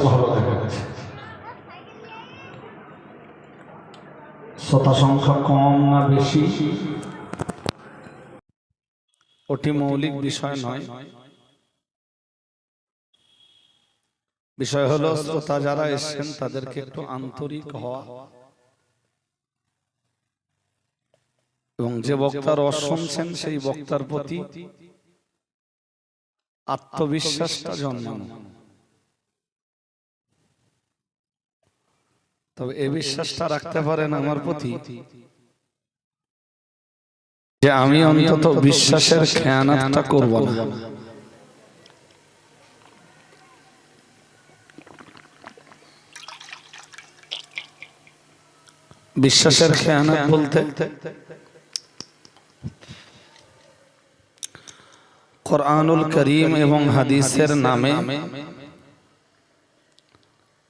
ভালো দেখা গেছে। শ্রোতা সংখ্যা কম না বেশি ওটি মৌলিক বিষয় নয়। বিষয় হলো শ্রোতা যারা এসেছেন তাদেরকে একটু আন্তরিক হওয়া এবং যে বক্তার রস শুনছেন সেই বক্তার প্রতি আত্মবিশ্বাসটা জন্মানো। তবে এই বিশ্বাসটা রাখতে পারেন আমার প্রতি যে আমি অন্তত বিশ্বাসের খেয়ানাতটা করব না। বিশ্বাসের খেয়ানত বলতে কোরআনুল করিম এবং হাদিসের নামে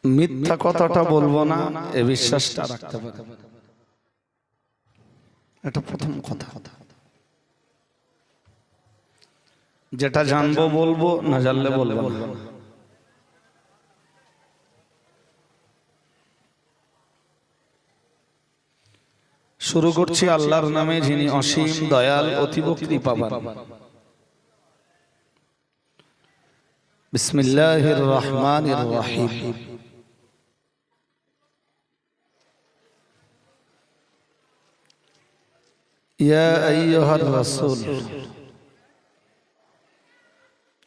মিথ্যা কথাটা বলবো না, এ বিশ্বাসটা রাখতে পারে। এটা প্রথম কথা। যেটা জানবো বলবো, না জানলে বলবো না। শুরু করছি আল্লাহর নামে, যিনি অসীম দয়াল অতীব কৃপাবান। বিসমিল্লাহির রহমানির রহিম। ইয়া আইয়ুহার রাসূল,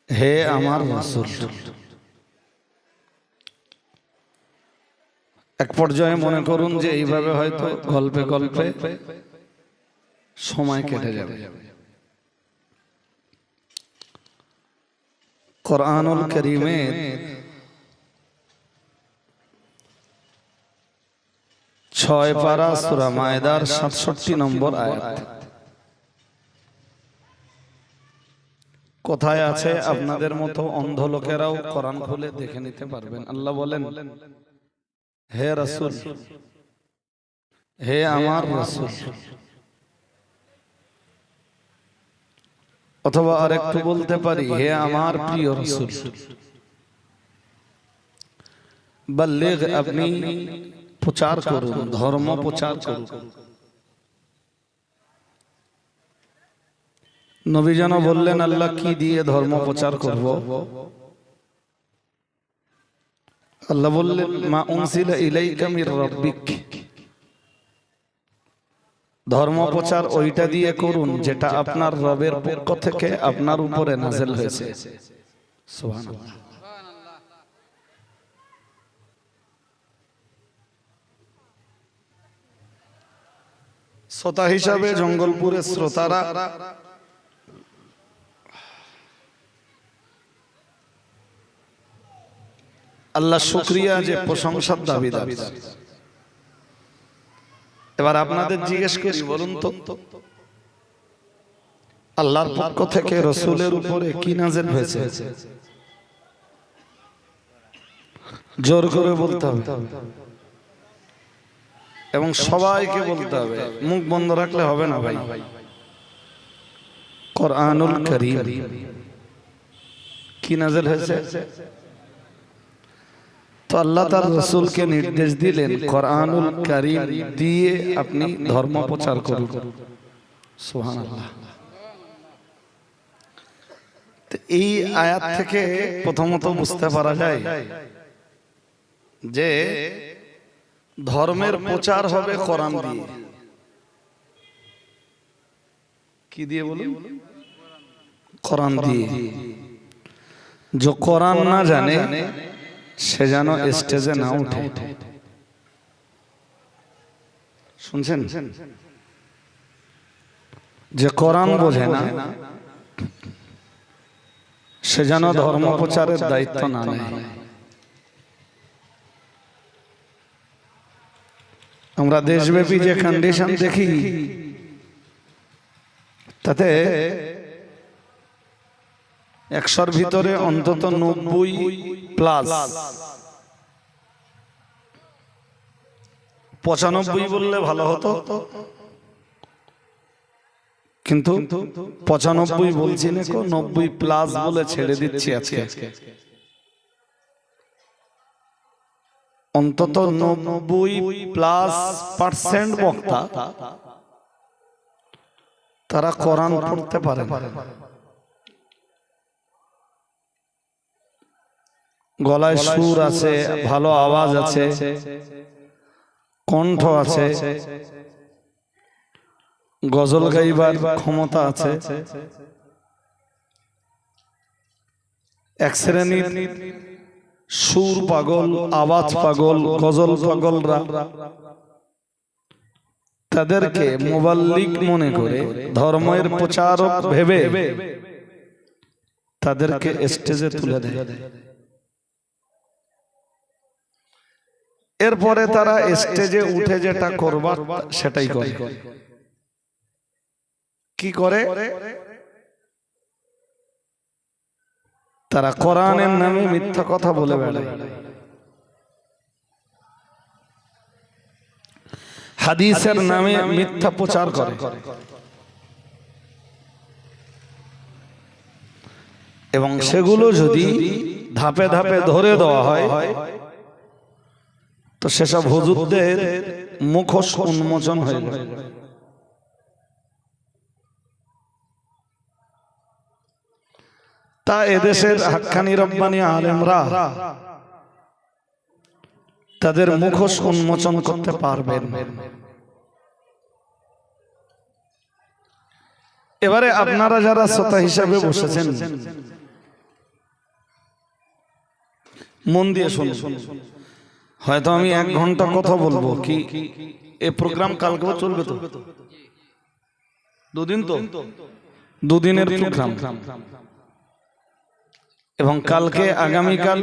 হে আমার রাসূল। এক পর্যায়ে মনে করুন যে এইভাবে হয়তো গল্পে গল্পে সময় কেটে যাবে। কোরআনুল কারীমের ৬ পারা সূরা মায়েদার ৬৭ নম্বর আয়াত। কোথায় আছে আপনাদের মতো অন্ধ লোকেরাও কোরআন খুলে দেখে নিতে পারবেন। আল্লাহ বলেন, হে রাসূল, হে আমার রাসূল। অথবা আরেকটু বলতে পারি, হে আমার প্রিয় রাসূল। বাল্লিগ, আপনি প্রচার করুন, ধর্ম প্রচার করুন। নবী যেন বললেন, আল্লাহ কি দিয়ে ধর্ম প্রচার করব? আল্লাহ বললেন, মা উনজিলা ইলাইকা মির রাব্বিক। ধর্ম প্রচার ওইটা দিয়ে করুন যেটা আপনার রবের পক্ষ থেকে আপনার উপরে নাযিল হয়েছে। সুবহানাল্লাহ। শ্রোতা হিসাবে জঙ্গলপুরের শ্রোতারা আল্লাহ শুকরিয়া যে প্রশংসার দাবিদার। এবার আপনাদের জিজ্ঞেস করি, বলুন তো আল্লাহর পক্ষ থেকে রাসূলের উপরে কি নাযিল হয়েছে? জোর করে বলতে হবে এবং সবাইকে বলতে হবে, মুখ বন্ধ রাখলে হবে না ভাই। কোরআনুল কারীম কি নাযিল হয়েছে? তো আল্লাহ তার রাসূলকে নির্দেশ দিলেন কোরআনুল কারীম দিয়ে আপনি ধর্ম প্রচার করুন। সুবহানাল্লাহ। তো এই আয়াত থেকে প্রথমত বুঝতে পারা যায় যে ধর্মের প্রচার হবে কোরআন দিয়ে। কি দিয়ে বলুন? কোরআন দিয়ে। যে কোরআন না জানে সে যেন স্টেজে না উঠে। শুনছেন? যে কোরআন বোঝে না সে যেন ধর্ম প্রচারের দায়িত্ব না নেয়। আমরা দেশব্যাপী যে কন্ডিশন দেখি তাতে ১০০-র ভিতরে অন্তত ৯০+ ৯৫ বললে ভালো হতো, কিন্তু ৯৫ বলছি না, ৯০+ বলে ছেড়ে দিচ্ছি আজকে। অন্তত 90+% বক্তা তারা কোরআন পড়তে পারে না। গলায় সুর আছে, ভালো আওয়াজ আছে, কণ্ঠ আছে, গজল গাইবার ক্ষমতা আছে। এক শ্রেণীর সুর পাগল, আওয়াজ পাগল, গজল পাগলরা তাদেরকে মুবাল্লিগ মনে করে, ধর্মের প্রচারক ভেবে তাদেরকে স্টেজে তুলে দেয়। এরপরে তারা স্টেজে উঠে যেটা করবার সেটাই করে। কি করে? তারা কোরআনের নামে মিথ্যা কথা বলে বেড়ায়, হাদিসের নামে মিথ্যা প্রচার করে, এবং সেগুলো যদি ধাপে ধাপে ধরে দেওয়া হয় তো সেসব হুজুরদের মুখোশ উন্মোচন হয়ে যায়। তা এদেশের হাক্কানি রব্বানি আলেমরা তাদের মুখোশ উন্মোচন করতে পারবেন। এবারে আপনারা যারা শ্রোতা হিসাবে বসেছেন, মন দিয়ে শুনুন। হয়তো আমি 1 ঘন্টা কথা বলবো, কি এই প্রোগ্রাম কালকেও চলবে? তো 2 দিন, তো 2 দিনের প্রোগ্রাম। এবং কালকে আগামীকাল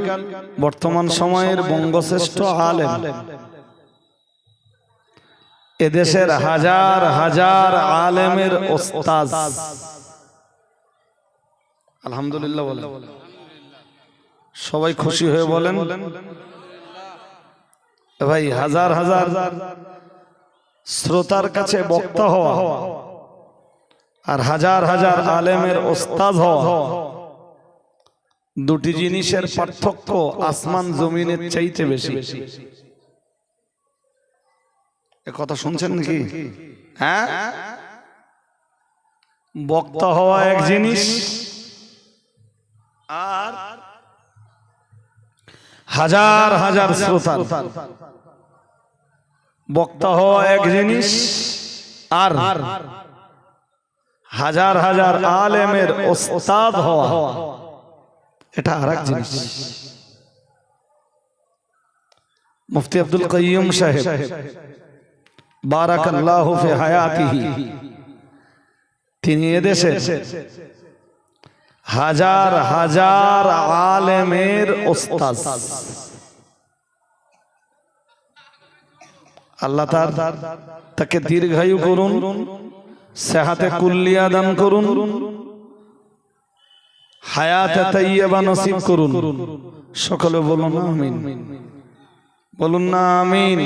বর্তমান সময়ের বঙ্গশ্রেষ্ঠ আলেম, এদেশের হাজার হাজার আলেমের ওস্তাদ, আলহামদুলিল্লাহ বলেন, সবাই খুশি হয়ে বলেন ভাই। হাজার হাজার শ্রোতার কাছে বক্তা হওয়া আর হাজার হাজার আলেমের ওস্তাদ হওয়া, দুটি জিনিসের পার্থক্য আসমান জমিনের চাইতে বেশি। এ কথা শুনছেন নাকি? হ্যাঁ, বক্তা হওয়া এক জিনিস, আর হাজার হাজার শ্রোতার বক্তা হওয়া এক জিনিস, আর হাজার হাজার আলেমের ওস্তাদ হওয়া এটা আরেক জিনিস। মুফতি আব্দুল কাইয়ুম সাহেব বারাকাল্লাহু ফি হায়াতিহি, তিনি এদেশের হাজার হাজার আলেমের ওস্তাদ। আল্লাহ তাকে দীর্ঘায়ু করুন, সেহাতে কুল্লিয়া দান করুন, হায়াতে তাইয়্যিবা নসিব করুন। সকলে বলুন আমিন, বলুন না আমিন।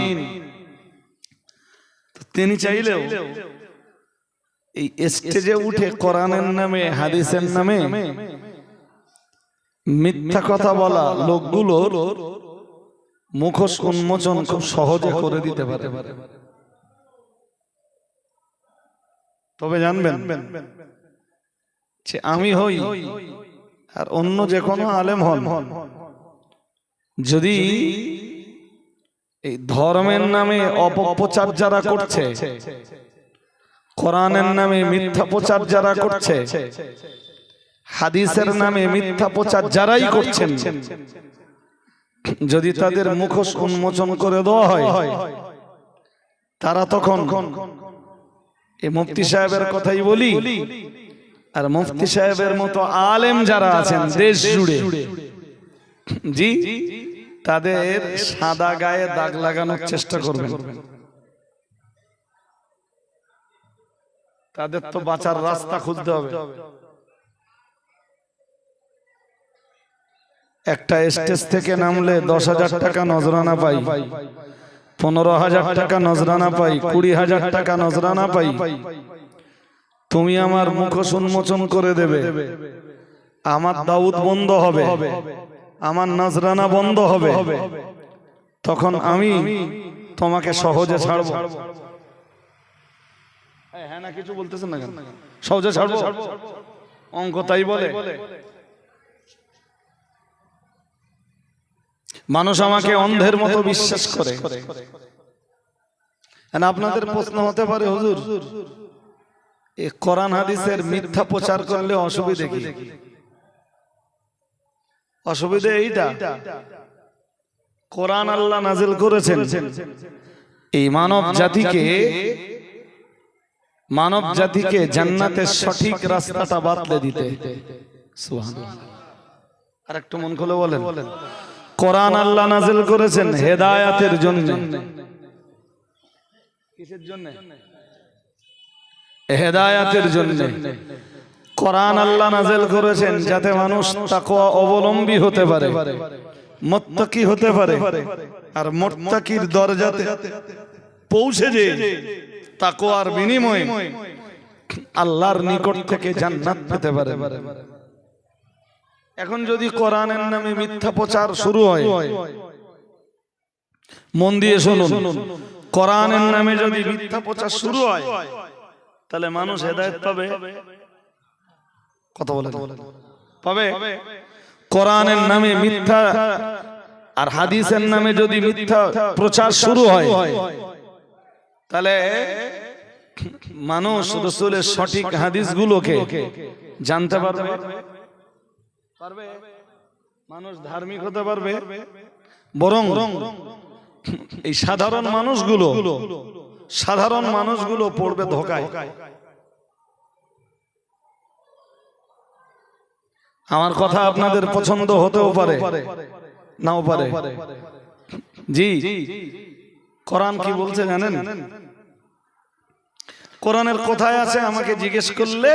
তিনি চাইলেও এই স্টেজে উঠে কোরআনের নামে, হাদিসের নামে মিথ্যা কথা বলা লোকগুলোর মুখোশ উন্মোচন খুব সহজে করে দিতে পারে। তবে জানবেন যে আমি হই আর অন্য যে কোনো আলেম হন, যদি এই ধর্মের নামে অপপ্রচার যারা করছে, কোরআনের নামে মিথ্যা প্রচার যারা করছে, হাদিসের নামে মিথ্যা প্রচার যারাই করছেন, যদি তাদের মুখোশ উন্মোচন করে দেওয়া হয়, তারা তখন এই মুফতি সাহেবের কথাই বলি, আর মুফতি সাহেবের মতো আলেম যারা আছেন দেশ জুড়ে, জি, তাদের সাদা গায়ে দাগ লাগানোর চেষ্টা করবেন। তাদের তো বাঁচার রাস্তা খুঁজতে হবে। একটা স্টেজ থেকে নামলে 10,000 টাকা নজরানা পাই, 15,000 টাকা নজরানা পাই, 20,000 টাকা নজরানা পাই। তুমি আমার মুখোশ উন্মোচন করে দেবে, আমার দাউদ বন্ধ হবে, আমার নজরানা বন্ধ হবে, তখন আমি তোমাকে সহজে ছাড়বো। হ্যাঁ না কিছু বলতেছেন না কেন? সহজে ছাড়বো, অঙ্ক তাই বলে। মানুষ আমাকে অন্ধের মতো বিশ্বাস করে। আপনাদের প্রশ্ন হতে পারে, হুজুর এই কোরআন হাদিসের মিথ্যা প্রচার করলে অসুবিধা কি? অসুবিধা এইটা, কোরআন আল্লাহ নাজিল করেছেন এই মানব জাতিকে জান্নাতের সঠিক রাস্তাটা বাতলে দিতে। সুবহানাল্লাহ। আর একটু মন খুলে বলেন, কোরআন আল্লাহ নাজিল করেছেন হেদায়েতের জন্য। কিসের জন্য? হেদায়েতের জন্য। কোরআন আল্লাহ নাজিল করেছেন যাতে মানুষ তাকওয়া অবলম্বী হতে পারে, মুত্তাকি হতে পারে, আর মুত্তাকির দরজাতে পৌঁছে যে তাকওয়ার বিনিময়ে আল্লাহর নিকট থেকে জান্নাত পেতে পারে। এখন যদি কোরআনের নামে মিথ্যা প্রচার শুরু হয়, মন দিয়ে শুনুন, কোরআনের নামে যদি মিথ্যা প্রচার শুরু হয় তাহলে মানুষ হেদায়েত পাবে? কথা বলেন, পাবে? কোরআনের নামে মিথ্যা আর হাদিসের নামে যদি মিথ্যা প্রচার শুরু হয় তাহলে মানুষ রাসূলের সঠিক হাদিসগুলোকে জানতে পারবে? মানুষ ধার্মিক হতে পারবে? বরং এই সাধারণ মানুষগুলো পড়বে ধোঁকায়। আমার কথা আপনাদের পছন্দ হতেও পারে, নাও পারে। জি, কোরআন কি বলছে জানেন? কোরআনের কোথায় আছে আমাকে জিজ্ঞেস করলে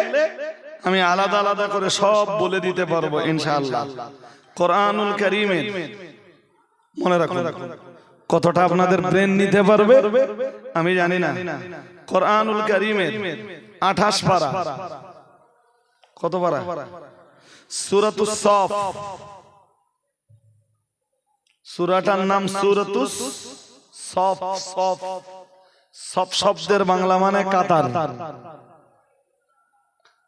আমি আলাদা আলাদা করে সব বলে দিতে পারবো ইনশাআল্লাহ। কোরআনুল কারীমের, মনে রাখুন, কতটা আপনাদের ব্রেন নিতে পারবে আমি জানি না। কোরআনুল কারীমের 28 পারা। কত পারা? সূরাতুস সফ। সূরাটার নাম সূরাতুস সফ। সফ শব্দের বাংলা মানে কাতার।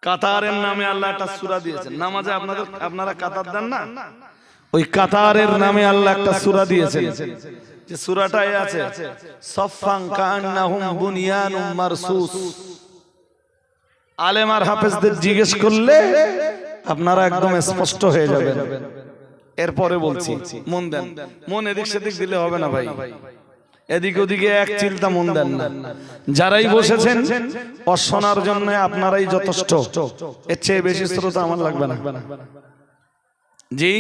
কাতারের নামে আল্লাহ একটা সূরা দিয়েছেন। নামাজে আপনারা কাতার দেন না, ওই কাতারের নামে আল্লাহ একটা সূরা দিয়েছেন। যে সূরাটায় আছে সাফফান কান্নাহুম বুনিয়ানুম মারসুস। আলেম আর হাফেজদের জিজ্ঞেস করলে আপনারা একদম স্পষ্ট হয়ে যাবেন। এরপরে বলছি, মন দেন। মন এদিক সেদিক দিলে হবে না ভাই, এদিক ওদিকে এক চিলটা মন দেন না। যারাই বসেছেন অশোনার জন্য আপনারাই যথেষ্ট, এর চেয়ে বেশি শ্রোতা আমার লাগবে না। জি,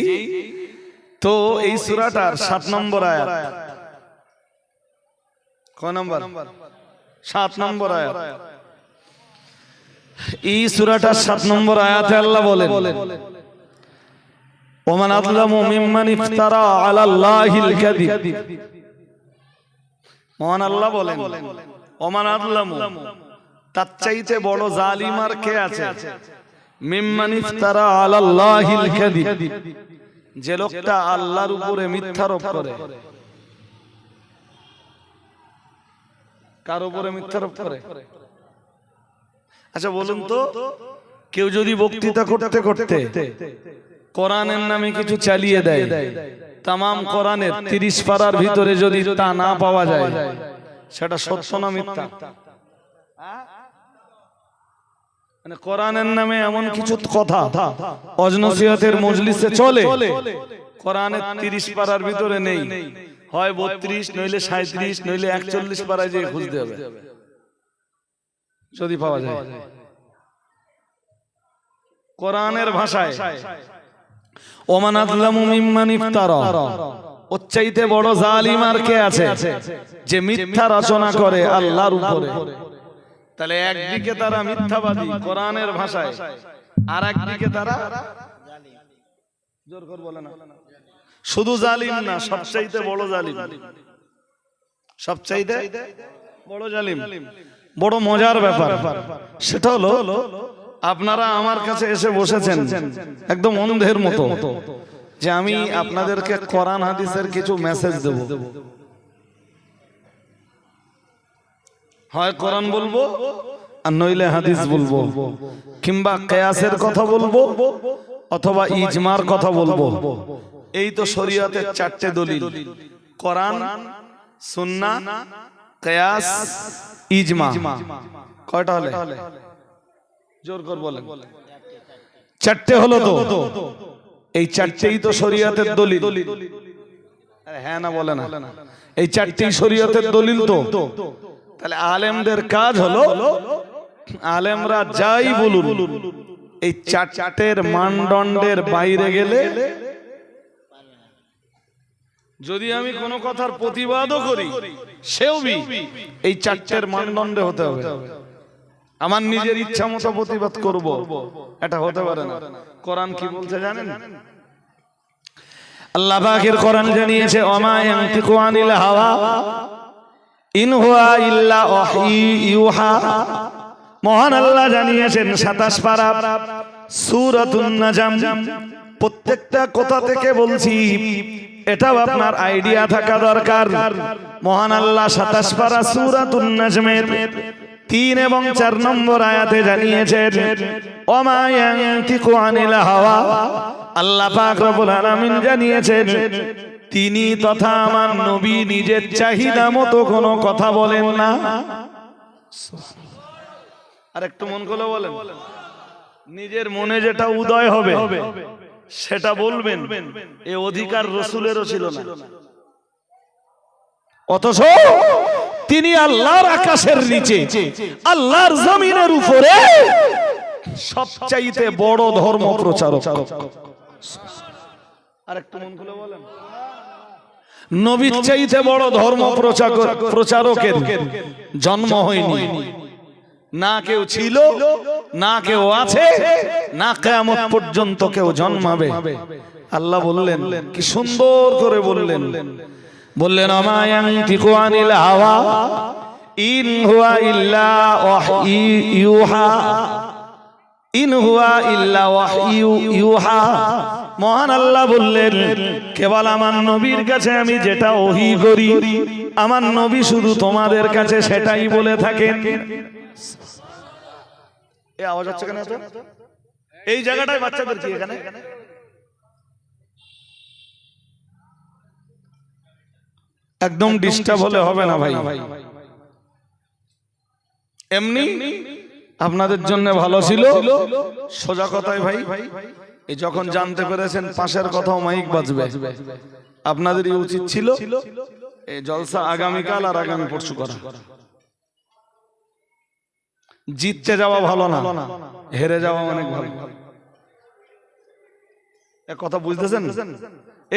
তো এই সূরাটার 7 নম্বর আয়াত। কয় নম্বর? 7 নম্বর আয়াত। এই সূরাটার 7 নম্বর আয়াতে আল্লাহ বলেন, ওমান আযলামু মিম্মান ইফতারা আলাল্লাহিল কাযিব। মহান আল্লাহ বলেন, ওমান আযলামু, তার চাইতে বড় জালিম আর কে আছে? মিম্মান ইফতারা আলাল্লাহিল কাযিব, যে লোকটা আল্লাহর উপরে মিথ্যারোপ করে। কার উপরে মিথ্যারোপ করে? আচ্ছা বলুন তো, কেউ যদি বক্তৃতা করতে করতে কোরআনের নামে কিছু চালিয়ে দেয়, তামাম কোরআনের 30 পারার ভিতরে যদি তা না পাওয়া যায়, সেটা সত্য না মিথ্যা? মানে কোরআনের নামে এমন কিছু কথা অজনসিহতের মজলিসে চলে, কোরআনের 30 পারার ভিতরে নেই, হয় 32, নইলে 37, নইলে 41 পারায় যে খুঁজতে হবে যদি পাওয়া যায়। কোরআনের ভাষায় ওমান আযলামু মিম্মান ইফতারা, ওর চাইতে বড় জালিম আর কে আছে যে মিথ্যা রচনা করে আল্লাহর উপরে। তাহলে একদিকে তারা মিথ্যাবাদী কোরআনের ভাষায়, আর একদিকে তারা জোর করে বলে না, শুধু জালিম না, সবচাইতে বড় জালিম। সবচাইতে বড় জালিম। বড় মজার ব্যাপার সেটা হলো, আপনারা আমার কাছে এসে বসেছেন একদম অন্ধের মতো, যে আমি আপনাদেরকে কোরআন হাদিসের কিছু মেসেজ দেব, হয় কোরআন বলবো আর নইলে হাদিস বলবো, কিংবা কিয়াসের কথা বলবো অথবা ইজমার কথা বলবো। এই তো শরীয়তের চারটে দলিল, কোরআন, সুন্নাহ, কিয়াস, ইজমা। কয়টা হলো? জোর করে বলেন। চারটে হলো তো। এই চারটেই তো শরীয়তের দলিল। হ্যাঁ না বলে না? এই চারটেই শরীয়তের দলিল তো। তাহলে আলেমদের কাজ হলো, আলেমরা যাই বলুন এই চারটের মানদণ্ডের বাইরে গেলে, যদি আমি কোনো কথার প্রতিবাদও করি সেও এই চারটের মানদণ্ডে হতে হবে। আমার নিজের ইচ্ছা মতো প্রতিবাদ করব, এটা হতে পারে না। কোরআন কি বলছে জানেন? আল্লাহ পাকের কোরআন জানিয়েছে, ওমা ইয়ানতিকু আনিল হাওয়া ইন হুয়া ইল্লা ওয়াহয়ু ইউহা। মহান আল্লাহ জানিয়েছেন 27 পারা সূরাতুন নাজম। প্রত্যেকটা কথা থেকে বলছি, এটাও আপনার আইডিয়া থাকা দরকার। মহান আল্লাহ 27 পারা সূরাতুন নাজমের 3 এবং 4 নম্বর আয়াতে জানিয়েছেন, ওমা ইয়ানতিকু আনিল হাওয়া। আল্লাহ পাক রব্বুল আলামিন জানিয়েছেন, তিনি তথা আমার নবী নিজের চাহিদা মতো কোনো কথা বলেন না। আর একটু মন খুলে বলেন, নিজের মনে যেটা উদয় হবে সেটা বলবেন, এই অধিকার রাসূলেরও ছিল না। অথচ তিনি আল্লাহর আকাশের নিচে, আল্লাহর জমিনের উপরে সবচাইতে বড় ধর্ম প্রচারক। আর একটু মন খুলে বলেন, নবীর চাইতে বড় ধর্ম প্রচারকের জন্ম হয়নি। না কেউ ছিল, না কেউ আছে, না কিয়ামত পর্যন্ত কেউ জন্মাবে। আল্লাহ বললেন, কি সুন্দর করে বললেন, ওমা ইয়ানতিকু আনিল হাওয়া ইন হুয়া ইল্লা ওয়াহয়ু ইউহা। ইন হুয়া ইল্লা ওয়াহয়ু ইউহা। মহান আল্লাহ বললেন, কেবল আমার নবীর কাছে আমি যেটা ওহী করি, আমার নবী শুধু তোমাদের কাছে সেটাই বলে থাকেন। এই আওয়াজ হচ্ছে কেন? এই জায়গাটায় বাচ্চাদের কি এখানে? একদম ডিস্টার্ব হলে হবে না ভাই। এমনি আপনাদের জন্য ভালো ছিল। সোজা কথায় ভাই, এই যখন জানতে পেরেছেন পাশের কথাও মাইক বাজবে, আপনাদেরই উচিত ছিল এই জলসা আগামীকাল আর আগামী পরশু করা। জিততে যাওয়া ভালো না, হেরে যাওয়া অনেক ভালো। এক কথা বুঝতেছেন?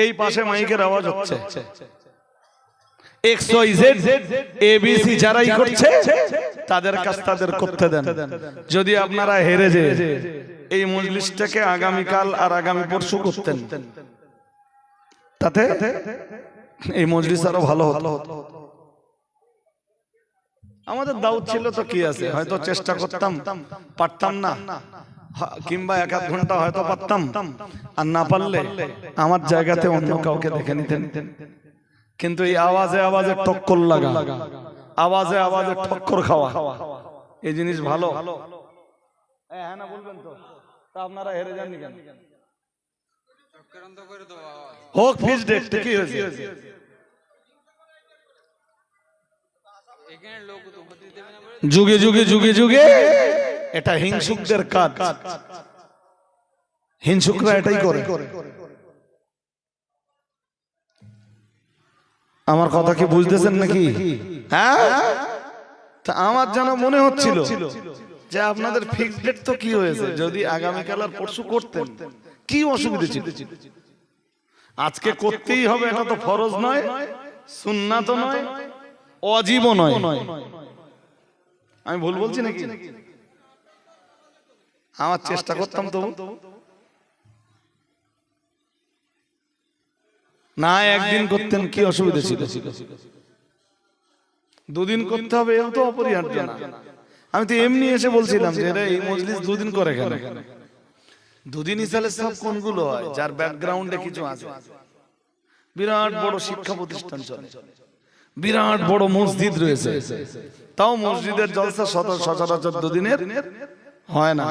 এই পাশে মাইকের আওয়াজ হচ্ছে, XYZ ABC যারাই করছে তাদের কাজ তাদের করতে দেন। যদি আপনারা হেরে যে এই মজলিসটাকে আগামীকাল আর আগামী পরশু করতেন, তাতে এই মজলিস আরো ভালো হতো। আমাদের দাউদ ছিল তো কি আছে, হয়তো চেষ্টা করতাম, পারতাম না, কিংবা 1-1 ঘন্টা হয়তো পারতাম, আর না পারলে আমার জায়গাতে অন্য কাউকে দেখে নিতেন। কিন্তু এই আওয়াজে আওয়াজে টক্কর লাগা, আওয়াজে আওয়াজে ঠক্কর খাওয়া, এই জিনিস ভালো? হ্যাঁ না বলবেন তো? তা আপনারা হেরে যাননি কেন? হোক ফিস ডেট কি হয়েছে? যুগে যুগে যুগে যুগে এটা হিংসুকদের কাজ। হিংসুকরা এটাই করে। আমার কথা কি বুঝতেছেন নাকি? হ্যাঁ, তা আমার যেন মনে হচ্ছিল যে আপনাদের ফিক্সড ডেট তো কি হয়েছে, যদি আগামীকাল আর পরশু করতেন কি অসুবিধা ছিল? আজকে করতেই হবে, এটা তো ফরজ নয়, সুন্নাত নয়, ওয়াজিবও নয়। আমি ভুল বলছি নাকি? আমার চেষ্টা করতাম তবু না, একদিন করতেন কি অসুবিধা ছিল? 2 দিন করতে হবে এও তো অপরিহার্য না। আমি তো এমনি এসে বলছিলাম যে এই মজলিস 2 দিন করে কেন? দুদিন ইসালে সব কোনগুলো হয় যার ব্যাকগ্রাউন্ডে কিছু আছে। বিরাট বড় শিক্ষা প্রতিষ্ঠান চলে, বিরাট বড় মসজিদ রয়েছে, তাও মসজিদের জলসা সচরাচর দুদিনের হয় না।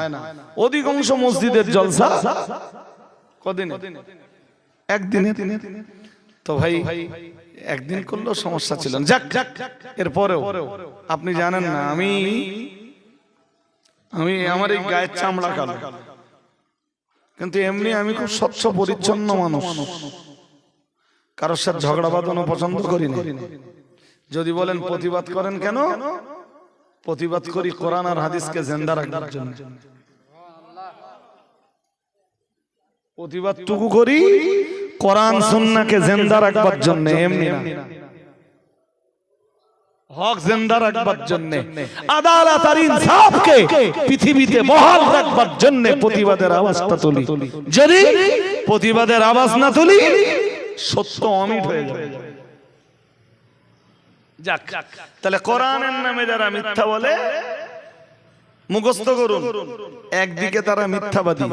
অধিকাংশ মসজিদের জলসা কদিনে? একদিনে। তো ভাই একদিন করলেও সমস্যা ছিল না। যাক, এরপরেও আপনি জানেন না আমি আমার এই গায়ের চামড়া কালো, কিন্তু এমনি আমি খুব স্বচ্ছ পরিচ্ছন্ন মানুষ, কারোর সাথে ঝগড়া বাঁধানো পছন্দ করি না। যদি বলেন প্রতিবাদ করেন কেন, প্রতিবাদ করি কোরআন আর হাদিসকে জিন্দা রাখার জন্য। প্রতিবাদটুকু করি কোরআন সুন্নাহকে জিন্দা রাখবার জন্য, এমনি না। হক জিন্দা রাখবার জন্য, আদালত আর ইনসাফকে পৃথিবীতে বহাল রাখবার জন্য প্রতিবাদের আওয়াজটা তুলি। যদি প্রতিবাদের আওয়াজ না তুলি সত্য অমিট হয়ে যাবে। যাক, তাহলে কোরআনের নামে যারা মিথ্যা বলে মুখস্থ করুন, একদিকে তারা মিথ্যাবাদী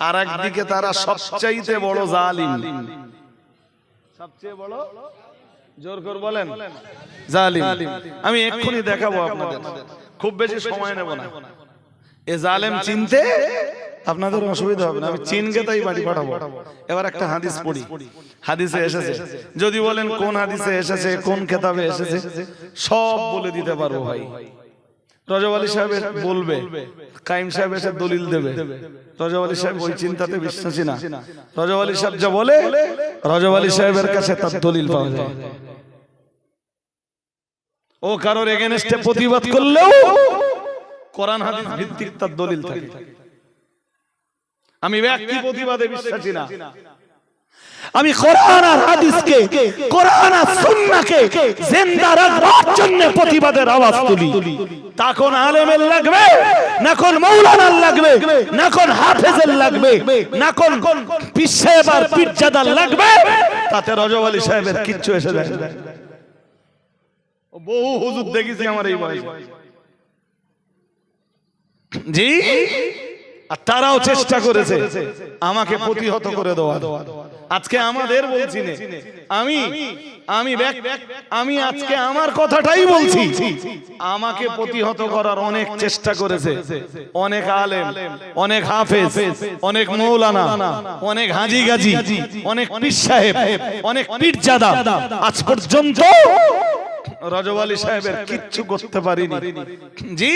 আর একদিকে তারা সবচাইতে বড় জালিম। সবচেয়ে বড়, জোর করে বলেন, জালিম। আমি এক্ষুনি দেখাবো আপনাদের, খুব বেশি সময় নেব না। এ জালেম চিনতে আপনাদের অসুবিধা হবে না, আমি চিনকে তাই বাড়ি পাঠাবো। এবার একটা হাদিস পড়ি, হাদিসে এসেছে, যদি বলেন কোন হাদিসে এসেছে, কোন কিতাবে এসেছে, সব বলে দিতে পারবো ভাই। রজব আলী সাহেব বলবে, কাইম সাহেব এসে দলিল দেবে। রজব আলী সাহেব ওই চিন্তাতে বিশ্বাসী না। রজব আলী সাহেব যা বলে, রজব আলী সাহেবের কাছে তার দলিল পাওয়া যায়। ও কারোর এগেনস্টে প্রতিবাদ করলেও কোরআন হাদিস ভিত্তিক তার দলিল থাকে। আমি ব্যক্তি প্রতিবাদে বিশ্বাসী না, আমি কোরআন আর হাদিসকে, কোরআন আর সুন্নাহকে জিন্দা রাখবার জন্য প্রতিবাদের আওয়াজ তুলি। তা কোন আলেমের লাগবে, না কোন মাওলানার লাগবে, না কোন হাফেজের লাগবে, না কোন পীর সাহেব আর পীরজাদার লাগবে, তাতে রজব আলী সাহেবের কিচ্ছু এসে যায় না। বহু হুজুর দেখেছি আমার এই বয়সে, জি, আর তারাও চেষ্টা করেছে আমাকে প্রতিহত করে দেওয়া। আজকে আমাদের বলছি না, আমি আজকে আমার কথাটাই বলছি। আমাকে প্রতিহত করার অনেক চেষ্টা করেছে অনেক আলেম, অনেক হাফেজ, অনেক মৌলানা, অনেক হাজি গাজী, অনেক পীর সাহেব, অনেক পীরজাদা। আজ পর্যন্ত রজব আলী সাহেবের কিচ্ছু করতে পারিনি। জি,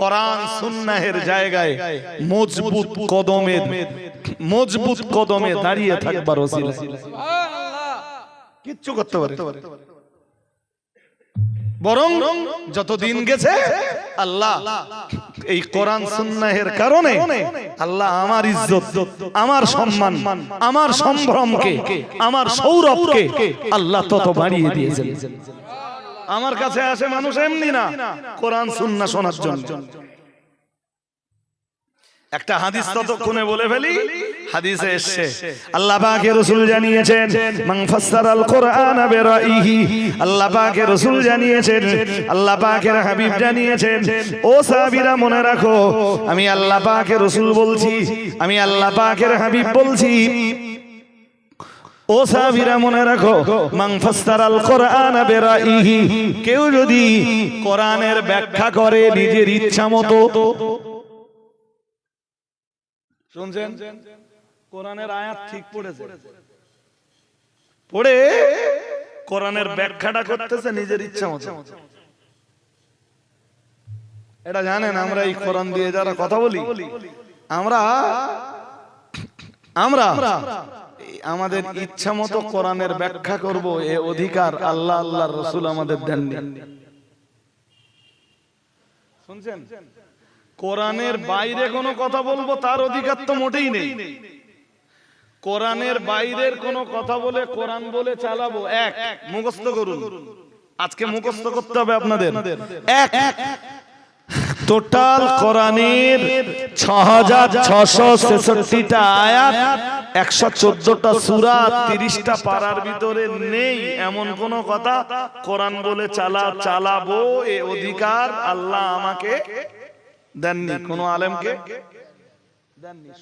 কোরআন সুন্নাহের জায়গায় মজবুত কদমে দাঁড়িয়ে থাকবার ওসিলা কিচ্ছু করতে পারে। বরং যত দিন গেছে আল্লাহ এই কোরআন সুন্নাহের কারণে আল্লাহ আমার ইজ্জত, আমার সম্মান, আমার সম্ভ্রমকে, আমার সৌরভকে আল্লাহ তত বাড়িয়ে দিয়েছেন। আমার কাছে আসে মানুষ এমনি না, কোরআন সুন্নাহ শোনার জন্য। একটা হাদিস ততক্ষণে বলে ফেলি। হাদিসে এসেছে আল্লাহ পাকের রাসূল জানিয়েছেন, মান ফাসসারাল কোরআন বিরাইহি। আল্লাহ পাকের রাসূল জানিয়েছেন, আল্লাহ পাকের হাবিব জানিয়েছেন, ও সাহাবীরা মনে রাখো, আমি আল্লাহ পাকের রাসূল বলছি, আমি আল্লাহ পাকের হাবিব বলছি, ও সাহাবীরা মনে রাখো, মান ফাসসারাল কোরআন বিরাইহি, কেউ যদি কোরআনের ব্যাখ্যা করে নিজের ইচ্ছা মতো। শুনছেন, কোরআনের আয়াত ঠিক পড়েছে, পড়ে কোরআনের ব্যাখ্যাটা করতেছে নিজের ইচ্ছা মতো। এটা জানেন, আমরা এই কোরআন দিয়ে যারা কথা বলি, আমরা আমাদের ইচ্ছা মতো কোরআনের ব্যাখ্যা করব, এ অধিকার আল্লাহ আল্লাহর রাসূল আমাদের দেননি। শুনছেন, কোরআনের বাইরে কোনো কথা বলবো তার অধিকার তো মোটেই নেই। কোরআনের বাইরের কোনো কথা বলে কোরআন বলে চালাবো, এক মুখস্থ করুন, আজকে মুখস্থ করতে হবে আপনাদের। এক টোটাল কোরআনের 6666টা আয়াত, 114টা সূরা, 30টা পারার ভিতরে নেই এমন কোন কথা কোরআন বলে চালাবো এ অধিকার আল্লাহ আমাকে দেননি, কোন আলেমকে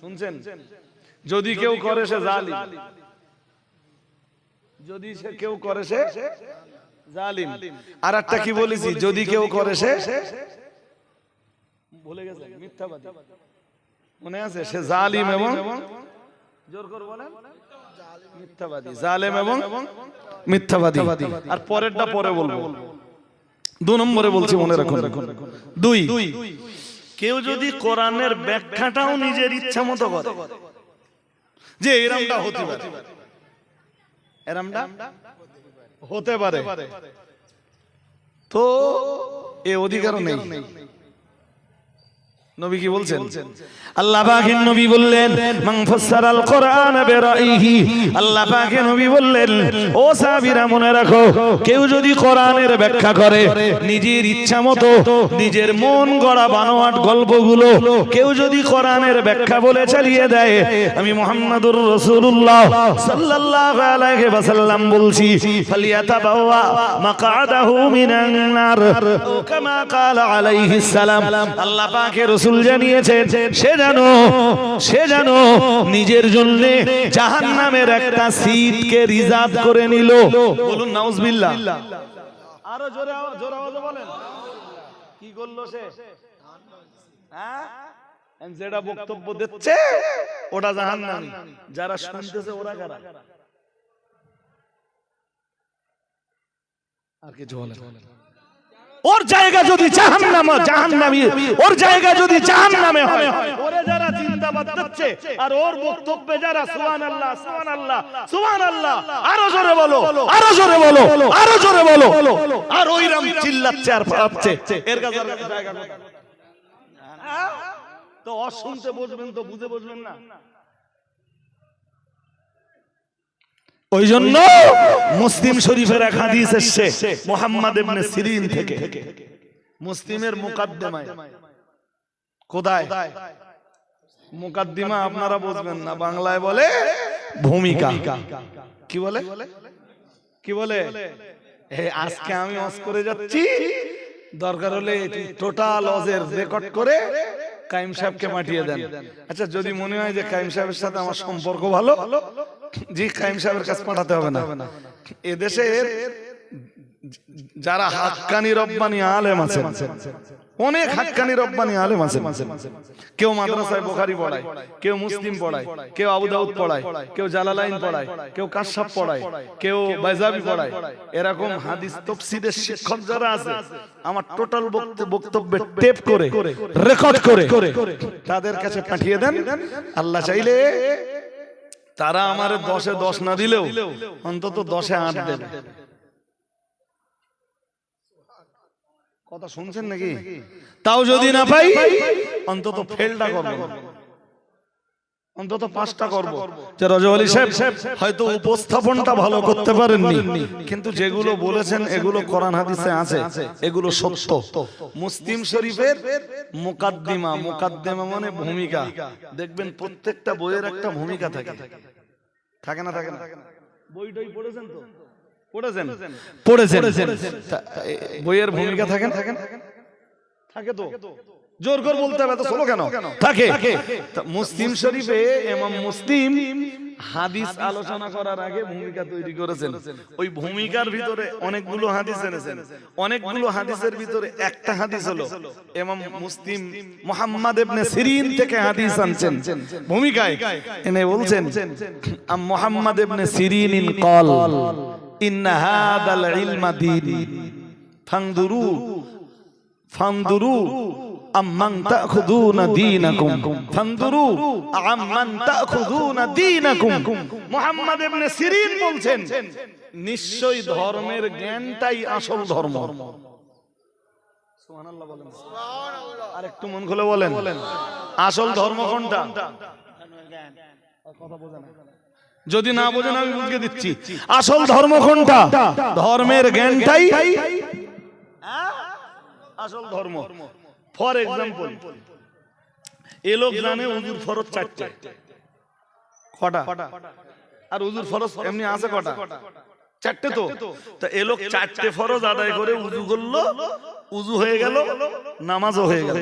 শুনছেন? যদি কেউ করে সে জালিম, যদি সে কেউ করে সে জালিম। আর একটা কি বলেছি? যদি কেউ করে সে ভুলে গেছে মিথ্যাবাদী, মনে আছে? সে জালিম এবং জোর করে বলেন মিথ্যাবাদী, জালেম এবং মিথ্যাবাদী। আর পরেরটা পরে বলবো, 2 নম্বরে বলছি, মনে রাখুন। 2, কেউ যদি কোরআনের ব্যাখ্যাটাও নিজের ইচ্ছা মতো করে, যে এরমটা হতে পারে, এরমটা হতে পারে, তো এ অধিকার নেই। নবী কি বলছেন? আল্লাহ পাকের নবী বললেন, মান ফাসসারাল কোরআন বিরাইহি, আল্লাহ পাকের নবী বললেন, ও সাহাবীরা মনে রাখো, কেউ যদি কোরআনের ব্যাখ্যা করে নিজের ইচ্ছা মতো, নিজের মন গড়া বানোয়াট গল্পগুলো কেউ যদি কোরআনের ব্যাখ্যা বলে চালিয়ে দেয়, আমি মুহাম্মাদুর রাসূলুল্লাহ সাল্লাল্লাহু আলাইহি ওয়াসাল্লাম বলছি, ফালিয়াতাবাওয়া মাকআদাহু মিনান নার, ও কামা ক্বালা আলাইহিস সালাম। আল্লাহ পাকের রাসূল জানিয়েছেন, সে জানো নিজের জন্য জাহান্নামের একটা সিটকে রিজার্ভ করে নিল। বলুন নাউজুবিল্লাহ। আরো জোরে জোরে আওয়াজে বলেন, কি করলো সে? হ্যাঁ, যেটা বক্তব্য দিচ্ছে ওটা জাহান্নামী, যারা শুনতেছে ওরা কারা? আর কিছু বলেন? ওর জায়গা যদি জাহান্নামী, ওর জায়গা যদি জাহান্নামে হয়, ওরে যারা জিন্দাবাদ দিচ্ছে আর ওর বক্তব্যে যারা সুবহানাল্লাহ সুবহানাল্লাহ সুবহানাল্লাহ, আরো জোরে বলো, আরো জোরে বলো, আরো জোরে বলো, আর ওইরকম চিল্লাচ্ছে আর পাচ্ছে, এর কাছে জায়গা কোথায়? তো অশুনতে বসবেন তো বুঝে বসবেন না। ওই জন্য মুসলিম শরীফের এক হাদিস এসেছে মুহাম্মদ ইবনে সিরিন থেকে, মুসলিমের মুকাদ্দিমায়। কোথায়? মুকাদ্দিমা আপনারা বুঝবেন না, বাংলায় বলে ভূমিকা। কি বলে? কি বলে? আজকে আমি ওয়াজ করে যাচ্ছি, দরকার হলে টোটাল ওয়াজের রেকর্ড করে কাইম সাহেবকে পাঠিয়ে দেন। আচ্ছা, যদি মনে হয় যে কাইম সাহেবের সাথে আমার সম্পর্ক ভালো, জি কাইম সাহেবের কাছে পাঠাতে হবে না। এদেশের যারা হাক্কানি রব্বানি আলেম আছেন, অনেক হাক্কানি রব্বানি আলেম আছেন, কেউ মাদ্রাসায় বুখারী পড়ায়, কেউ মুসলিম পড়ায়, কেউ আবু দাউদ পড়ায়, কেউ জালালাইন পড়ায়, কেউ কাশফ পড়ায়, কেউ বাইজাবি পড়ায়। এরকম হাদিস তাফসীরের শিক্ষক যারা আছে, আমার টোটাল বক্তব্যের টেপ করে রেকর্ড করে তাদের কাছে পাঠিয়ে দেন। আল্লাহ চাইলে তারা আমার 10-এ 10 না দিলেও অন্তত 10-এ 8 দেবে। কথা শুনছেন নাকি? তাও যদি না পাই অন্তত ফেলটা করব, অন্তত 5টা করব। যে রজওয়ালি সাহেব হয়তো উপস্থাপনটা ভালো করতে পারেননি, কিন্তু যেগুলো বলেছেন এগুলো কোরআন হাদিসে আছে, এগুলো সত্য। মুসলিম শরীফের মুকাদ্দিমা, মুকাদ্দিমা মানে ভূমিকা। দেখবেন প্রত্যেকটা বইয়ের একটা ভূমিকা থাকে, থাকে না? থাকে না? বইটাই পড়েছেন তো? পড়েছেন? বইয়ের ভূমিকা থাকে না? থাকে তো? জোর করে বলতে হবে তো, চলো কেন থাকে। মুসলিম শরীফে ইমাম মুসলিম হাদিস আলোচনা করার আগে ভূমিকা তৈরি করেছেন। ওই ভূমিকার ভিতরে অনেকগুলো হাদিস এনেছেন, অনেকগুলো হাদিসের ভিতরে একটা হাদিস হলো ইমাম মুসলিম মুহাম্মদ ইবনে সিরিন থেকে হাদিস আনছেন ভূমিকায়, এনে বলছেন মুহাম্মদ ইবনে সিরিন قال إن هذا العلم دين فانظروا أمن تأخذون دينكم فانظروا أمن تأخذون دينكم। মুহাম্মদ ইবনে সিরিন বলছেন, নিশ্চয়ই ধর্মের জ্ঞানটাই আসল ধর্ম। সুবহানাল্লাহ বলেন, সুবহানাল্লাহ। আর একটু মন খুলে বলেন, আসল ধর্ম কোনটা? কথা বোঝেন? যদি না বোঝেন আমি বুঝিয়ে দিচ্ছি, আসল ধর্ম কোনটা? ধর্মের জ্ঞানটাই আসল ধর্ম। ফর এক্সাম্পল, এ লোক জানে ওযুর ফরজ 4টে, কটা? আর ওযুর ফরজ এমনি আছে কটা? 4টে। তো এ লোক 4টে ফরজ আদায় করে উযু করলো, উযু হয়ে গেল, নামাজও হয়ে গেল।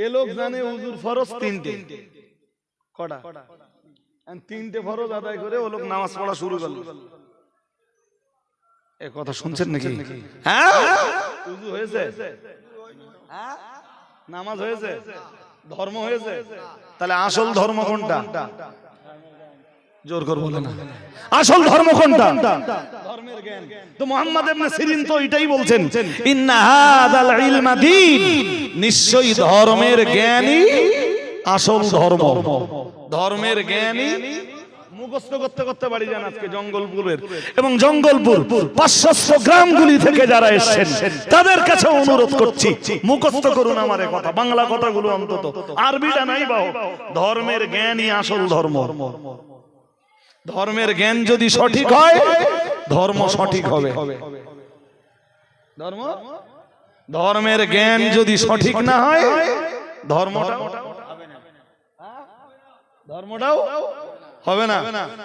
এ লোক জানে উজুর ফরজ তিনটে, কটা? তিনটে ফরজ আদায় করে ও লোক নামাজ পড়া শুরু করলো। এ কথা শুনছেন নাকি? হ্যাঁ, উজু হয়েছে, নামাজ হয়েছে, ধর্ম হয়েছে, তাহলে আসল ধর্ম কোনটা? জোর করে বলে না, আসল ধর্ম কোনটা? ধর্মের জ্ঞান। তো মুহাম্মদ ইবনে সিরিন তো এটাই বলছেন, ইন্না হাযাল ইলমা দীন, নিশ্চয়ই ধর্মের জ্ঞানই আসল ধর্ম। ধর্মের জ্ঞানই মুখস্থ করতে করতে বাড়ি যান আজকে জঙ্গলপুরের, এবং জঙ্গলপুর 500 গ্রামগুলি থেকে যারা এসেছেন তাদের কাছে অনুরোধ করছি, মুখস্থ করুন আমার কথা, বাংলা কথাগুলো অন্তত, আরবিটা নাই বাহ। ধর্মের জ্ঞানই আসল ধর্ম। ধর্মের জ্ঞান যদি সঠিক হয়, ধর্ম সঠিক হবে। ধর্মের জ্ঞান যদি সঠিক না হয়, ধর্মটাও হবে না।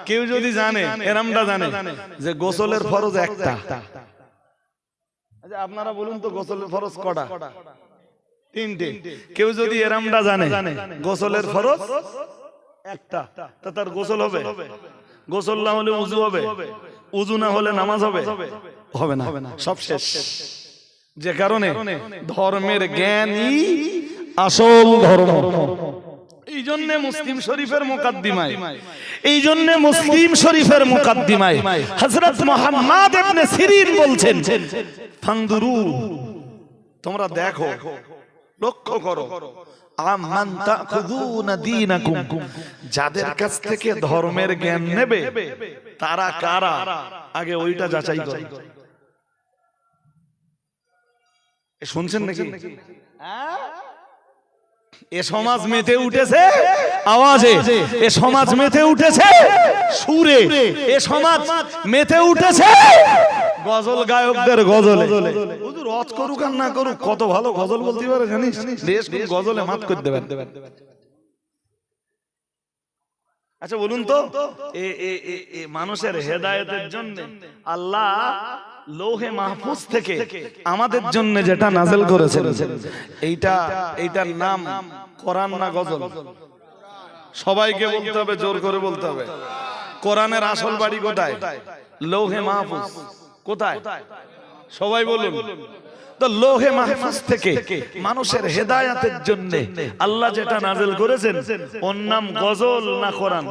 কেউ যদি জানে, এরামটা জানে যে গোসলের ফরজ একটা, আপনারা বলুন তো গোসলের ফরজ কটা? তিনটে। কেউ যদি এরামটা জানে গোসলের ফরজ একটা, তা তার গোসল হবে? গোসল না হলে উজু হবে, উজু না হলে নামাজ হবে? হবে না, সব শেষ। যে কারণে ধর্মের জ্ঞানই আসল ধর্ম। এই জন্য মুসলিম শরীফের মুকাদ্দিমায়, এই জন্য মুসলিম শরীফের মুকাদ্দিমায় হযরত মুহাম্মদ ইবনে সিরিন বলছেন, ফানদুরু, তোমরা দেখো, লক্ষ্য করো, আমান তাখুযুনা দীনাকুম, যাদের কাছ থেকে ধর্মের জ্ঞান নেবে তারা কারা, আগে ওইটা যাচাই করো। শুনছেন নাকি? এ সমাজ মেতে উঠেছে আওয়াজে, এ সমাজ মেতে উঠেছে সুরে, এ সমাজ মেতে উঠেছে গজল গায়কদের গজলে। হুজুর রদ করুক আর না করুক, কত ভালো গজল বলতে পারে জানিস, দেশ কোন গজলে মাত করে দেবেন। আচ্ছা বলুন তো, মানুষের হেদায়েতের জন্য আল্লাহ লৌহে মাহফুজ থেকে আমাদের জন্য যেটা নাযিল করেছেন, এইটার নাম কোরআন না গজল? সবাইকে বলতে হবে, জোর করে বলতে হবে। কোরআনের আসল বাড়ি কোথায়? লৌহে মাহফুজ। কোথায়? সবাই বলুন তো। লৌহে মাহফুজ থেকে মানুষের হেদায়েতের জন্য আল্লাহ যেটা নাযিল করেছেন, ওর নাম গজল না কোরআন?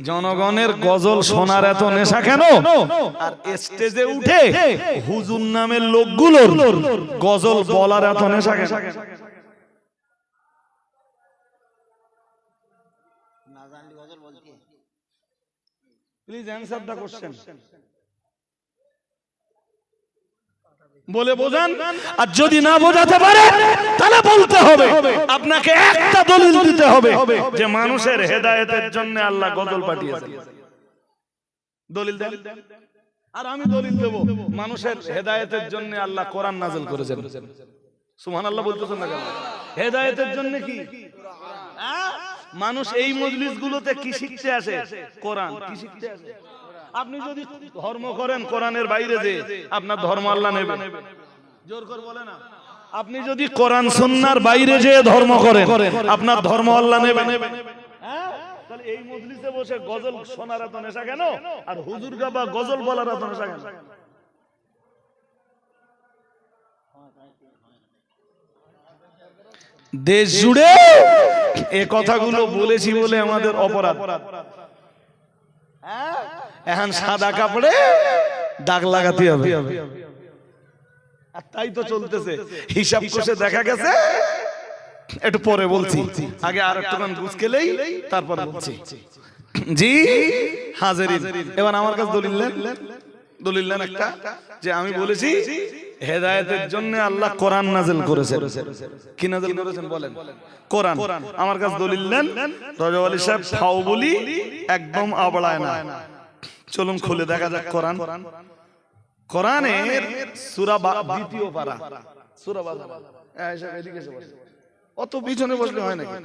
জনগণের গজল শোনার এত নেশা কেন? আর স্টেজে উঠে হুজুর নামের লোকগুলোর গজল বলার এত নেশা কেন? প্লিজ অ্যানসার দা কোশ্চেন, বলে বোঝান। আর যদি না বোঝাতে পারে তাহলে বলতে হবে, আপনাকে একটা দলিল দিতে হবে যে মানুষের হেদায়েতের জন্য আল্লাহ গজল পাঠিয়েছেন। দলিল দেন। আর আমি দলিল দেব মানুষের হেদায়েতের জন্য আল্লাহ কোরআন নাযিল করেছেন। সুবহানাল্লাহ বলতেছেন না কেন? হেদায়েতের জন্য কি মানুষ এই মজলিসগুলোতে কি শিখতে আসে? কোরআন। কি শিখতে আসে? আপনি যদি ধর্ম করেন কোরআনের বাইরে যে, আপনার ধর্ম আল্লাহ নেবে? জোর করে বলে না। আপনি যদি কোরআন সুন্নাহর বাইরে যে ধর্ম করেন, আপনার ধর্ম আল্লাহ নেবে? তাহলে এই মজলিসে বসে গজল শোনার এত নেশা কেন? আর হুজুর গাবা গজল বলার এত নেশা কেন? দেশ জুড়ে এ কথাগুলো বলেছি বলে আমাদের অপরাধ। এখন সাদা কাপড়ে দাগ লাগাতে হবে, আর তাই তো চলতেছে। হিসাব কষে দেখা গেছে, একটু পরে বলছি, আগে আর একটুখান গুছকেলেই তারপর বলছি। জি হাজিরিন, এবার আমার কাছে দলিল নেন একটা, যে আমি বলেছি হেদায়েতের জন্য আল্লাহ কোরআন নাযিল করেছেন। কি নাযিল করেছেন বলেন? কোরআন। আমার কাছে দলিল নেন। রজব আলী সাহেব ফাও বলি একদম আবড়ায় না। চলুন খুলে দেখা যাক কোরআন। কোরআনের সূরা দ্বিতীয় পারা, সূরা বাকারা। এই সাহেব এদিকে এসে বসে, অত পিছনে বসলে হয় নাকি?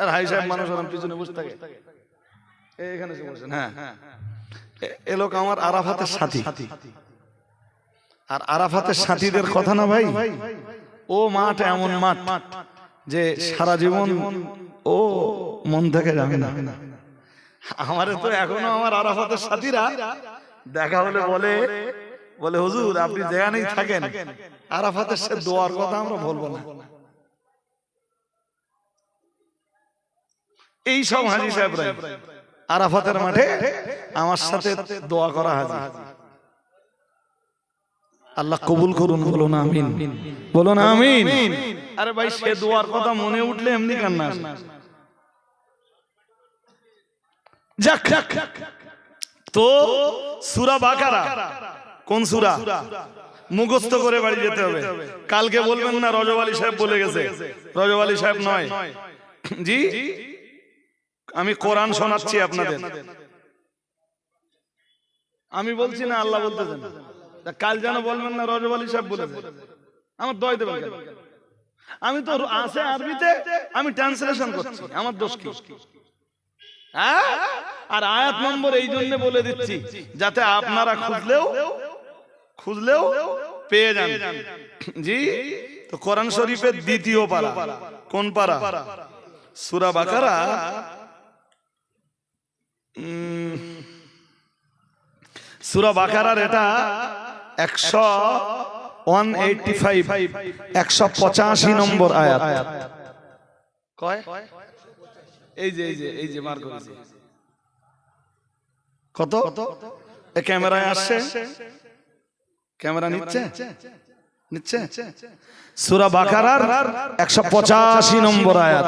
আর হাই সাহেব মানুষ আর পিছনে বসে থাকে, এখানে এসে বসেন। হ্যাঁ, এ লোক আমার আরাফাতের সাথী। আর আরাফাতের সাথীদের কথা না ভাই, ও মাঠ এমন মাঠ যে সারা জীবন ও মন থেকে যাবে না। আমারে তো এখনো আমার আরাফাতের সাথীরা দেখা হলে বলে বলে হুজুর আপনি যেখানেই থাকেন আরাফাতের সে দোয়ার কথা আমরা বলবো না। এই সব হাজী সাহেবরা আরাফাতের মাঠে আমার সাথে দোয়া করা হাজী। আল্লাহ কবুল করুন, বলুন আমিন, বলুন আমিন। আরে ভাই সে দোয়ার কথা মনে উঠলে এমনি কান্না আসে। যাক, তো সূরা বাকারা কোন সূরা মুখস্থ করে বাড়ি যেতে হবে। কালকে বলবেন না রজব আলী সাহেব বলে গেছে। রজব আলী সাহেব নয় জি, আমি কোরআন শোনাচ্ছি আপনাদের। আমি বলছি না, আল্লাহ বলতেছেন। কাল যেন বলবেন না রজব আলী সাহেব বলেছে, আমার দয় দেবেন কেন? আমি তো আছে আরবিতে, আমি ট্রান্সলেশন করছি, আমার দোষ কি? আর আয়াত নম্বর এই জন্য বলে দিচ্ছি যাতে আপনারা খুঁজলেও পেয়ে যান। জি, তো কোরআন শরীফের দ্বিতীয় পারা, কোন পারা? সূরা বাকারা সূরা বাকারার এটা 185 নম্বর আয়াত। কয়? এই যে মার করেছে। কত? এই ক্যামেরায় আসছে, ক্যামেরা নিচ্ছে। সূরা বাকারার 185 নম্বর আয়াত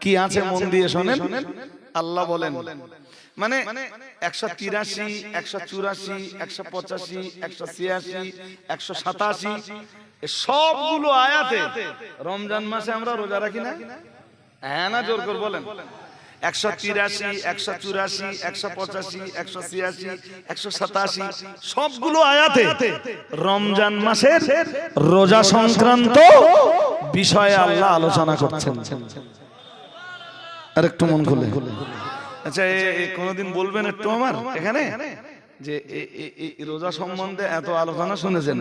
কি আছে মন দিয়ে শোনেন। আল্লাহ বলেন, মানে 183, 184, 185, 186, 187 সবগুলো আয়াতে রমজান মাসে আমরা রোজা রাখি না? হ্যাঁ না, জোর করে বলেন। 183, 184, 185, 186, 187 সবগুলো আয়াতে রমজান মাসের রোজা সংক্রান্ত বিষয়ে আল্লাহ আলোচনা করছেন। আর একটু মন খুলে, আচ্ছা কোনদিন বলবেন একটু আমার এখানে যে রোজা সম্বন্ধে এত আলোচনা শুনেছেন,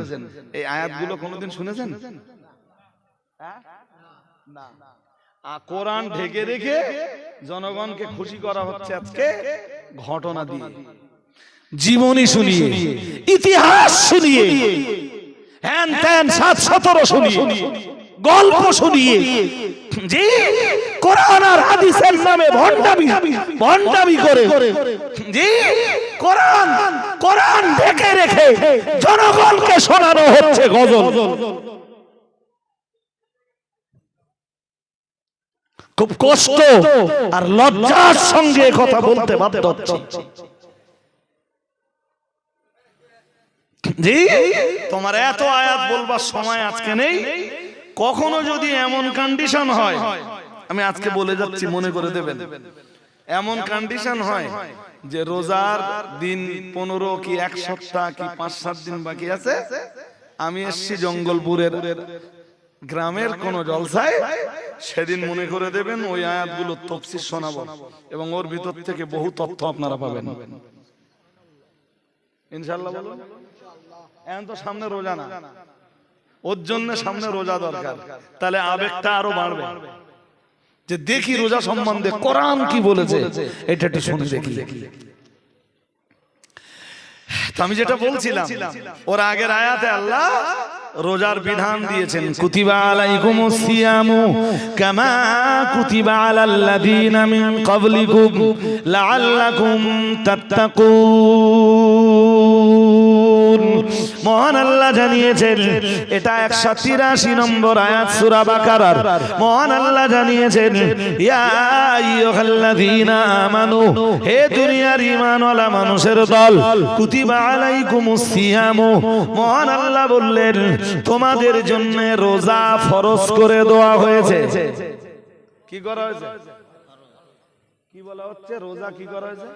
এই আয়াতগুলো কোনদিন শুনেছেন? না। কোরআন ঢেকে রেখে জনগণকে খুশি করা হচ্ছে আজকে ঘটনা দিয়ে, জীবনী শুনিয়ে, ইতিহাস শুনিয়ে, হ্যান ত্যান 7-17 শুনিয়ে, গল্প শুনিয়ে, জি কোরআন আর হাদিসের নামে ভণ্ডামি করে, জি কোরআন ঢেকে রেখে জনগণকে শোনানো হচ্ছে গজল। খুব কষ্ট আর লজ্জার সঙ্গে কথা বলতে বাধ্য হচ্ছি। জি, তোমার এত আয়াত বলবার সময় আজকে নেই। কখনো যদি এমন কন্ডিশন হয়, আমি আজকে বলে যাচ্ছি, মনে করে দেবেন, এমন কন্ডিশন হয় যে রোজার দিন 15 কি 1 সপ্তাহ কি 5-7 দিন বাকি আছে, আমি এসছি জঙ্গলপুরের গ্রামের কোন জলসায়, সেদিন মনে করে দেবেন ওই আয়াতগুলো তাফসীর শোনাবো এবং ওর ভিতর থেকে বহু তথ্য আপনারা পাবেন ইনশাআল্লাহ। বলুন, এখন তো সামনে রোজা না, ওর জন্য সামনে রোজা দরকার, তাহলে আবেগটা আরো বাড়বে যে দেখি রোজা সম্বন্ধে কোরআন কি বলেছে, এটা একটু শুনে দেখি। তো আমি যেটা বলছিলাম, ওর আগের আয়াতে আল্লাহ রোজার বিধান দিয়েছেন, কুতিবা আলাইকুমুস সিয়ামু কামা কুতিবা আলাল্লাযীনা মিন ক্বাবলিকুম লাআল্লাকুম তাত্তাকুন। মহান আল্লাহ জানিয়েছেন, এটা 183 নম্বর আয়াত সূরা বাকারার। মহান আল্লাহ জানিয়েছেন, ইয়া আইয়ুহাল্লাযীনা আমানু, হে দুনিয়ার ঈমানওয়ালা মানুষের দল, কুতিবা আলাইকুমুস সিয়ামু, মহান আল্লাহ বললেন তোমাদের জন্য রোজা ফরজ করে দেওয়া হয়েছে। কি করা হয়েছে? কি বলা হচ্ছে? রোজা কি করা হয়েছে?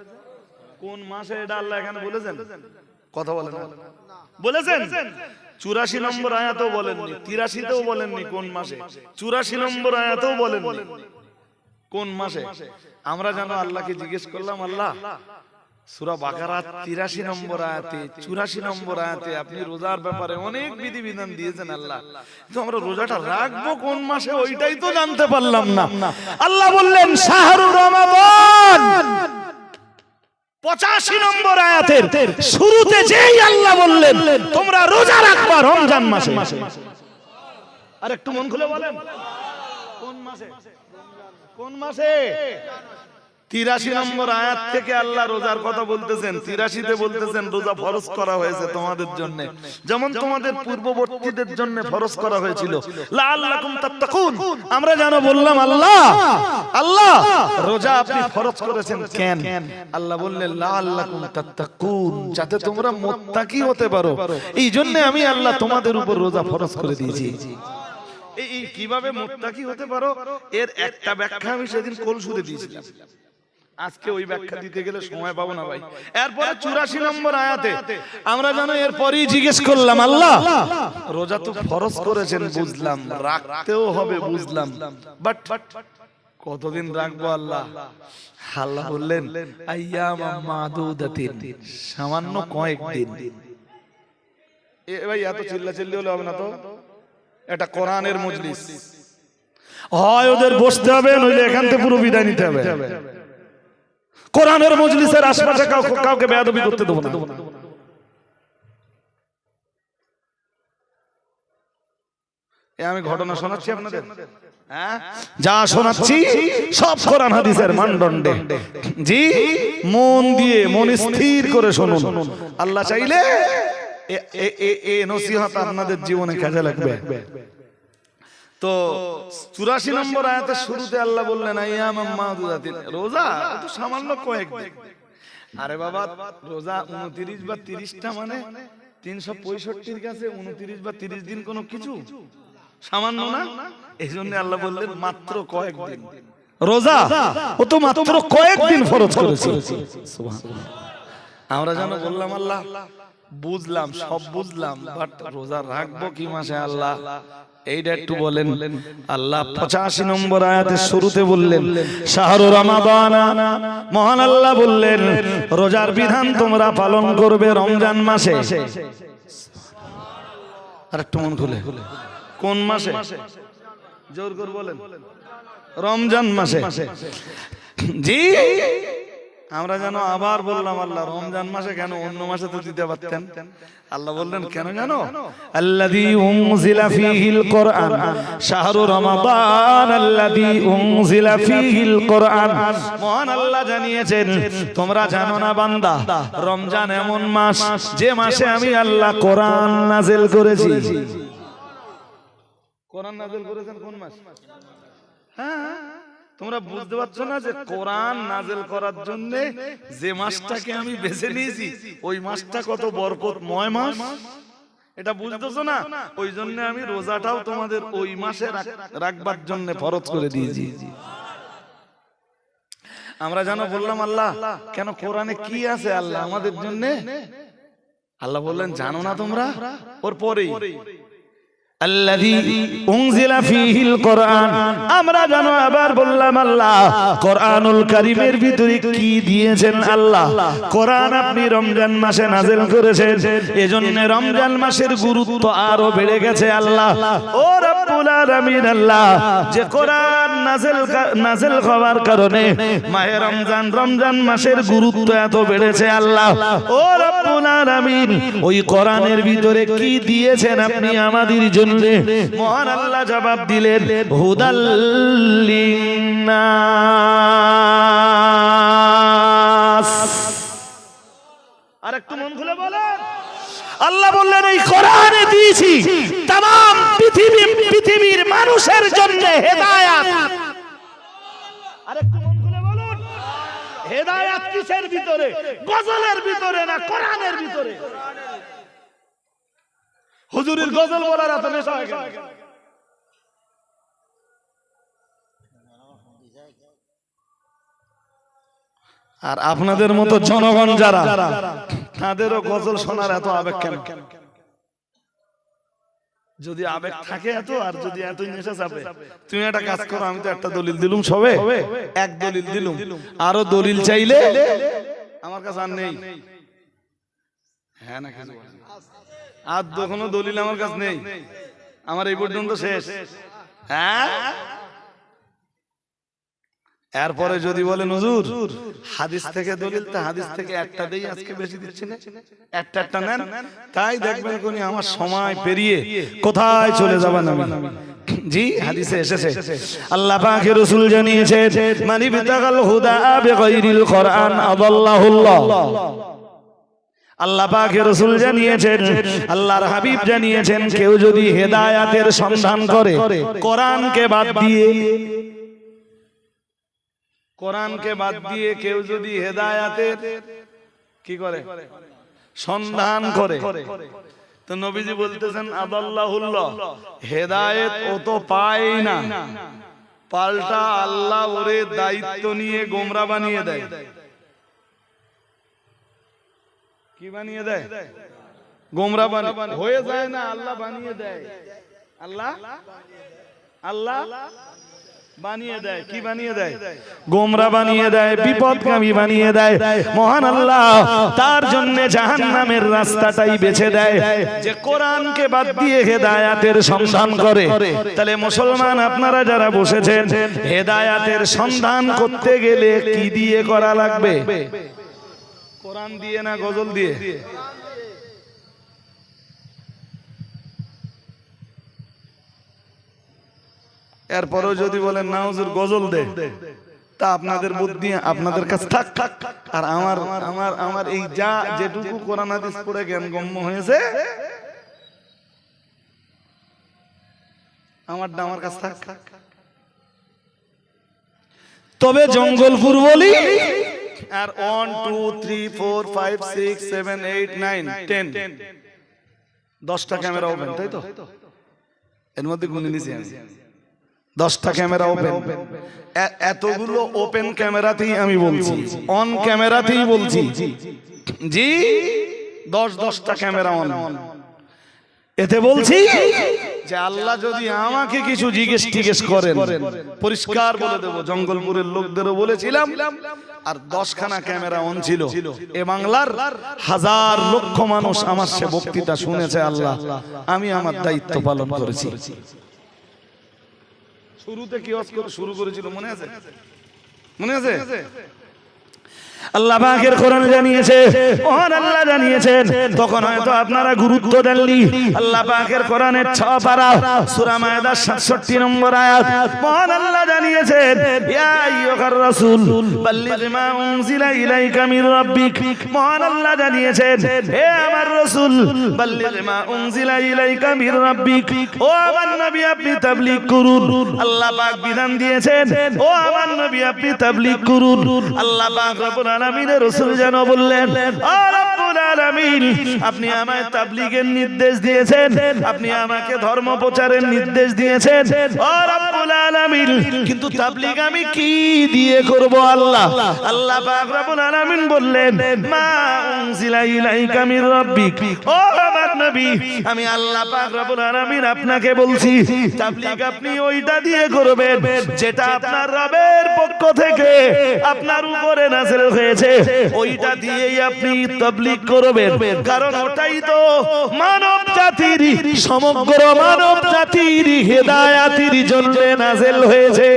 কোন মাসে এটা আল্লাহ এখানে বলেছেন? কথা বলেন, বলেছেন 84 নম্বর আয়াতেও বলেননি, 83তেও বলেননি কোন মাসে, 84 নম্বর আয়াতেও বলেননি কোন মাসে। আমরা যেন আল্লাহকে জিজ্ঞেস করলাম, আল্লাহ সূরা বাকারা 83 নম্বর আয়াতে 84 নম্বর আয়াতে আপনি রোজার ব্যাপারে অনেক বিধিবিধান দিয়েছেন আল্লাহ, কিন্তু আমরা রোজাটা রাখবো কোন মাসে ওইটাই তো জানতে পারলাম না। আল্লাহ বললেন শাহরুর রমাদান, 85 নম্বর আয়াতের শুরুতে যেই আল্লাহ বললেন তোমরা রোজা রাখবা রমজান মাসে। আর একটু মন খুলে বলেন কোন মাসে? কোন মাসে? 83 নম্বর আয়াত থেকে আল্লাহ রোজার কথা বলতেছেন। 83-তে বলতেছেন রোজা ফরজ করা হয়েছে তোমাদের জন্য, যেমন তোমাদের পূর্ববর্তীদের জন্য ফরজ করা হয়েছিল। লাআল্লাকুম তাত্তাকুন, আমরা জানো বললাম আল্লাহ আল্লাহ রোজা আপনি ফরজ করেছেন কেন? আল্লাহ বললেন লাআল্লাকুম তাত্তাকুন, যাতে তোমরা মুত্তাকি হতে পারো, এই জন্য আমি আল্লাহ তোমাদের উপর রোজা ফরজ করে দিয়েছি। এই কিভাবে মুত্তাকি হতে পারো এর একটা ব্যাখ্যা আমি সেদিন কলসুরে দিয়েছিলাম, আজকে ওই ব্যাখ্যা দিতে গেলে সময় পাবো না ভাই। এরপরে 84 নম্বর আয়াতে আমরা জানো এরপরই জিজ্ঞেস করলাম আল্লাহ রোজা তো ফরজ করেছেন বুঝলাম, রাখতেও হবে বুঝলাম, বাট কতদিন রাখবো আল্লাহ? আল্লাহ বললেন আইয়ামাম মাদুদাতিন, সামান্য কয়েকদিন। এ ভাই এত চিল্লাচিল্লি হলে হবে না তো, এটা কোরআনের মজলিস, হয় ওদের বসতে হবে নইলে এখান থেকে পুরো বিদায় নিতে হবে। কোরআনের মজলিসের আশপাশে কাউকে বেয়াদবি করতে দেব না। আমি ঘটনা শোনাচ্ছি আপনাদের, যা শোনাচ্ছি সব কোরআন হাদিসের মানদণ্ডে। জি, মন দিয়ে মন স্থির করে শুনুন, আল্লাহ চাইলে এই নসিহত আপনাদের জীবনে কাজে লাগবে। তো 84 নম্বর আয়াতের শুরুতে আল্লাহ বললেন আইয়ামাম মাদুদাতিন, রোজা তো সামান্য কয়েকদিন। আরে বাবা রোজা 29 বা 30টা মানে 365-র কাছে 29 বা 30 দিন কোনো কিছু সামান্য না, এই জন্য আল্লাহ বললেন মাত্র কয়েকদিন রোজা, ও তো মাত্র কয়েকদিন ফরজ করেছে। সুবহানাল্লাহ। আমরা জানো বললাম আল্লাহ বুঝলাম সব বুঝলাম, বাট রোজা রাখবো কি মাসে আল্লাহ এইটা একটু বলেন। আল্লাহ 85 নম্বর আয়াতের শুরুতে বললেন শাহরু রমাদান, মহান আল্লাহ বললেন রোজার বিধান তোমরা পালন করবে রমজান মাসে। আর একটু মন খুলে, কোন মাসে? জোর করে বলেন, রমজান মাসে। জি, আমরা জানো আবার বললাম আল্লাহ রমজান মাসে কেন, অন্য মাসে তো দিতে পারতেন। আল্লাহ বললেন কেন জানো? আল্লাযী উনজিলা ফীহিল কোরআন, শাহরু রমাদান আল্লাযী উনজিলা ফীহিল কোরআন। মহান আল্লাহ জানিয়েছেন তোমরা জানো না বান্দা, রমজান এমন মাস যে মাসে আমি আল্লাহ কোরআন নাযিল করেছি। কোরআন নাযিল করেছেন কোন মাস? হ্যাঁ, তোমরা বুঝতে পারছো না যে কোরআন নাযিল করার জন্য যে মাসটাকে আমি বেছে নিয়েছি ওই মাসটা কত বরকতময় মাস, এটা বুঝতেছো না? ওই জন্য আমি রোজাটাও তোমাদের ওই মাসে রাখবার জন্য ফরজ করে দিয়েছি। আমরা জানো বললাম আল্লাহ কেন কোরআনে কি আছে আল্লাহ আমাদের জন্য? আল্লাহ বললেন জানো না তোমরা? ওর পরেই আল্লাযী উনজিলা ফীহিল কোরআন, আমরা জানো আবার বললাম আল্লাহ কোরআনুল কারীমের ভিতরে কি দিয়েছেন আল্লাহ? কোরআন আপনি রমজান মাসে নাযিল করেছেন, এজন্য রমজান মাসের গুরুত্ব আরো বেড়ে গেছে আল্লাহ। ও রব্বুল আলামিন আল্লাহ যে কোরআন নাযিল হওয়ার কারণে মাহে রমজান মাসের গুরুত্ব এত বেড়েছে আল্লাহ। ও রব্বুল আলামিন ওই কোরআনের ভিতরে কি দিয়েছেন আপনি আমাদের জন্য? মহান আল্লাহ জবাব দিলেন হুদাল লিন্নাস। আর একটু মন খুলে বলেন, আল্লাহ বললেন এই কোরআনে দিয়েছি तमाम পৃথিবীর মানুষের জন্য হেদায়েত। আর একটু মন খুলে বলুন হেদায়েত কিসের ভিতরে? গজলের ভিতরে না কোরআনের ভিতরে? হুজুরের গজল বলার এত নেশা হয়ে গেল। আর আপনাদের মতো জনগণ যারা, তাদেরও গজল শোনার এত আবেগ কেন? যদি আবেগ থাকে এত, আর যদি এত নেশা চাপে, তুমি একটা কাজ করো, আমি তো একটা দলিল দিলুম, সবে এক দলিল দিলুম, আরো দলিল চাইলে আমার কাছে আর নেই। হ্যাঁ না কিছু আর কোনো দলিল আমার কাছে নেই, আমার এই পর্যন্ত শেষ। হ্যাঁ, এরপরে যদি বলেন হুজুর হাদিস থেকে দলিল, তা হাদিস থেকে একটা দেই, আজকে বেশি দিচ্ছি না, একটা একটা নেন, তাই দেখবেন কোনি আমার সময় পেরিয়ে কোথায় চলে যাবেন। আমি জি হাদিসে এসেছে আল্লাহ পাকের রাসূল জানিয়েছেন মানি বিতাগাল হুদা বিগাইরিল কোরআন আদাল্লাহুল্লাহ। আল্লাহ পাকের রাসূল জানিয়েছেন, আল্লাহর হাবিব জানিয়েছেন, কেউ যদি হেদায়েতের সন্ধান করে কোরআনকে বাদ দিয়ে, কোরআনকে বাদ দিয়ে কেউ যদি হেদায়েতের কি করে সন্ধান করে, তো নবীজি বলতেছেন আদাল্লাহুল্লাহ, হেদায়েত ও তো পায় না, পাল্টা আল্লাহ ওরে দায়িত্ব নিয়ে গোমরা বানিয়ে দেয়। কি বানিয়ে দেয়? গোমরা বানিয়ে হয়ে যায় না, আল্লাহ বানিয়ে দেয়। আল্লাহ আল্লাহ বানিয়ে দেয়। কি বানিয়ে দেয়? গোমরা বানিয়ে দেয়, বিপদগামী বানিয়ে দেয়। মহান আল্লাহ তার জন্য জাহান্নামের রাস্তাটাই বেছে দেয়, যে কোরআনকে বাদ দিয়ে হেদায়েতের সন্ধান করে। তাহলে মুসলমান আপনারা যারা বসেছেন, হেদায়েতের সন্ধান করতে গেলে কি দিয়ে করা লাগবে? কোরআন দিয়ে না গজল দিয়ে? এরপরেও যদি বলেন না হুজুর গজল দে, তা আপনাদের বুদ্ধি আপনাদের কাছে থাক, আর আমার আমার আমার এই যা যেটুকু কোরআন হাদিস পড়ে জ্ঞান গম্য হয়েছে, আমার কাছে থাক। তবে জঙ্গলপুর বলি আর 1 2 3 4 5 6 7 8 9 10 10টা ক্যামেরা ওপেন, তাই তো? এর মধ্যে গুনে নিছি আমি 10টা ক্যামেরা ওপেন। এতগুলো ওপেন ক্যামেরাতেই আমি বলছি, অন ক্যামেরাতেই বলছি জি, 10টা ক্যামেরা অন। এতে বলছি যে আল্লাহ যদি আমাকে কিছু জিজ্ঞেস করেন, পরিষ্কার বলে দেব। জঙ্গলপুরের লোকদেরও বলেছিলাম, আর 10খানা ক্যামেরা অন ছিল। এ বাংলার হাজার লক্ষ মানুষ আমার সে বক্তৃতা শুনেছে। আল্লাহ, আমি আমার দায়িত্ব পালন করেছি। শুরুতে কি শুরু করেছিল মনে আছে? মনে আছে? আল্লাহ পাকের কোরআন জানিয়েছে, মহান আল্লাহ জানিয়েছেন, তখন হয়তো আপনারা গুরুত্ব দেননি। আল্লাহ পাকের কোরআনের 6 পারা সূরা মায়েদার 67 নম্বর আয়াত, মহান আল্লাহ জানিয়েছেন, ইয়া আইয়ুহার রাসূল বাল্লিগ মা উনজিলা ইলাইকা মির রাব্বিক। মহান আল্লাহ জানিয়েছেন, হে আমার রাসূল, বাল্লিগ মা উনজিলা ইলাইকা মির রাব্বিক, ও আমার নবী আপনি তাবলীগ করুন। আল্লাহ পাক বিধান দিয়েছেন, ও আমার নবী আপনি তাবলীগ করুন। আল্লাহ পাক রব্বুল আলামিনের রাসূল যেন বললেন, ও রব্বুল আলামিন, আপনি আমায় তাবলীগের নির্দেশ দিয়েছেন, আপনি আমাকে ধর্ম প্রচারের নির্দেশ দিয়েছেন, ও রব্বুল আলামিন, কিন্তু তাবলীগ আমি কি দিয়ে করব আল্লাহ? আল্লাহ পাক রব্বুল আলামিন বললেন, মা উনজিলা ইলাইকা মির রাব্বিক, ও আমার নবী, আমি আল্লাহ পাক রব্বুল আলামিন আপনাকে বলছি, তাবলীগ আপনি ওইটা দিয়ে করবেন যেটা আপনার রবের পক্ষ থেকে আপনার উপরে নাযিল হয়েছে, ওইটা দিয়েই আপনি তাবলীগ করবেন। কারণ ওটাই তো মানব জাতির, সমগ্র মানব জাতির হেদায়েতের জন্য নাযিল হয়েছে।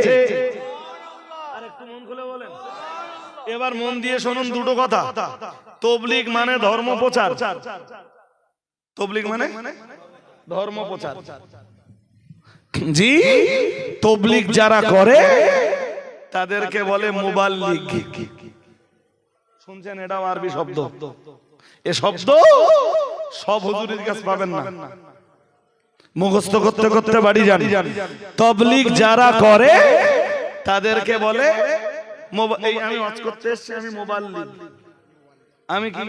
আরেকটু মন খুলে বলেন। এবার মন দিয়ে শুনুন দুটো কথা। তাবলীগ মানে ধর্ম প্রচার। তাবলীগ মানে ধর্ম প্রচার। জি, তাবলীগ যারা করে তাদেরকে বলে মুবাল্লিগ। শুনছেন? এটাও আরবি শব্দ। এ শব্দ সব হুজুরের কাছে পাবেন না, মুখস্থ করতে করতে বাড়ি যান। তাবলীগ যারা করে তাদেরকে বলে, এই আমি ওয়াজ করতে এসেছি, আমি মুবাল্লিগ। আমি কি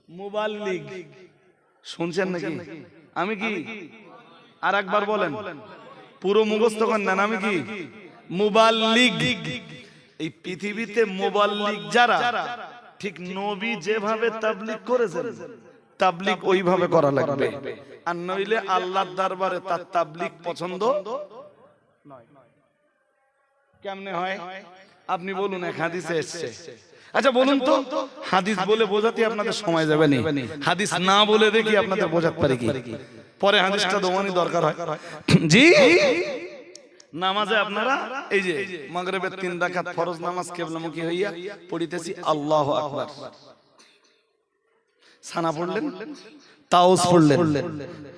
মুবাল্লিগ? শুনছেন নাকি? আমি কি? আর একবার বলেন, পুরো মুখস্থ করেন না। আমি কি মুবাল্লিগ। এই পৃথিবীতে মুবাল্লিগ যারা, ঠিক নবী যেভাবে তাবলীগ করেছেন, তাবলীগ ওইভাবে করা লাগবে। আর নইলে আল্লাহর দরবারে তার তাবলীগ পছন্দ নয়। কেমনে হয় আপনি বলুন? এক হাদিসে এসেছে, আচ্ছা বলুন তো, হাদিস বলে বোঝাতে আপনাদের সময় যাবে না, হাদিস না বলে দেখি আপনাদের বোঝাতে পারে কি? পরে হাদিসটা দোমানি দরকার হয়। জি, নামাজে আপনারা এই যে মাগরিবের 3 রাকাত ফরজ নামাজ কিবলামুখী হইয়া পড়িতেছি আল্লাহু আকবার, সানা পড়লেন, তাওস পড়লেন,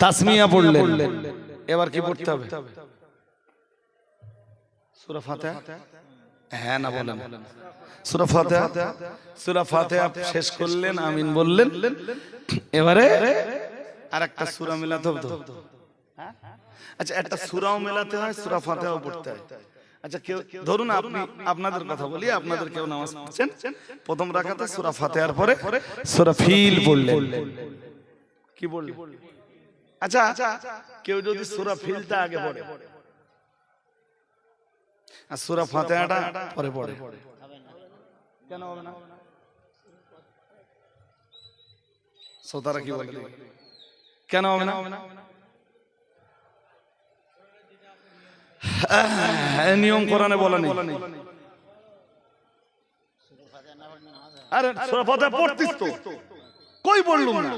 তাসমিয়া পড়লেন, এবার কি পড়তে হবে? সূরা ফাতিহা। হ্যাঁ না বলেন? সূরা ফাতিহা, সূরা ফাতিহা শেষ করলেন, আমিন বললেন, এবারে আরেকটা সূরা মেলাতে হবে তো। আচ্ছা, একটা সূরাও মেলাতে হয়, সূরা ফাতিহাও পড়তে হয়। আচ্ছা, কেউ ধরুন আপনি, আপনাদের কথা বলি, আপনাদের কেউ নামাজ পড়ছেন, প্রথম রাকাতে সূরা ফাতিহার পরে সূরা ফিল পড়লেন, কি বললেন? আচ্ছা, কেউ যদি সূরা ফিলটা আগে পড়ে আর সূরা ফাতিহাটা পরে পড়ে, কেন হবে না? শ্রোতারা কি বলে, কেন হবে না? নিয়ম কোরআনে বলা নেই। আরে সূরা ফাতিহা পড়তিস তো, কই পড়লুম না?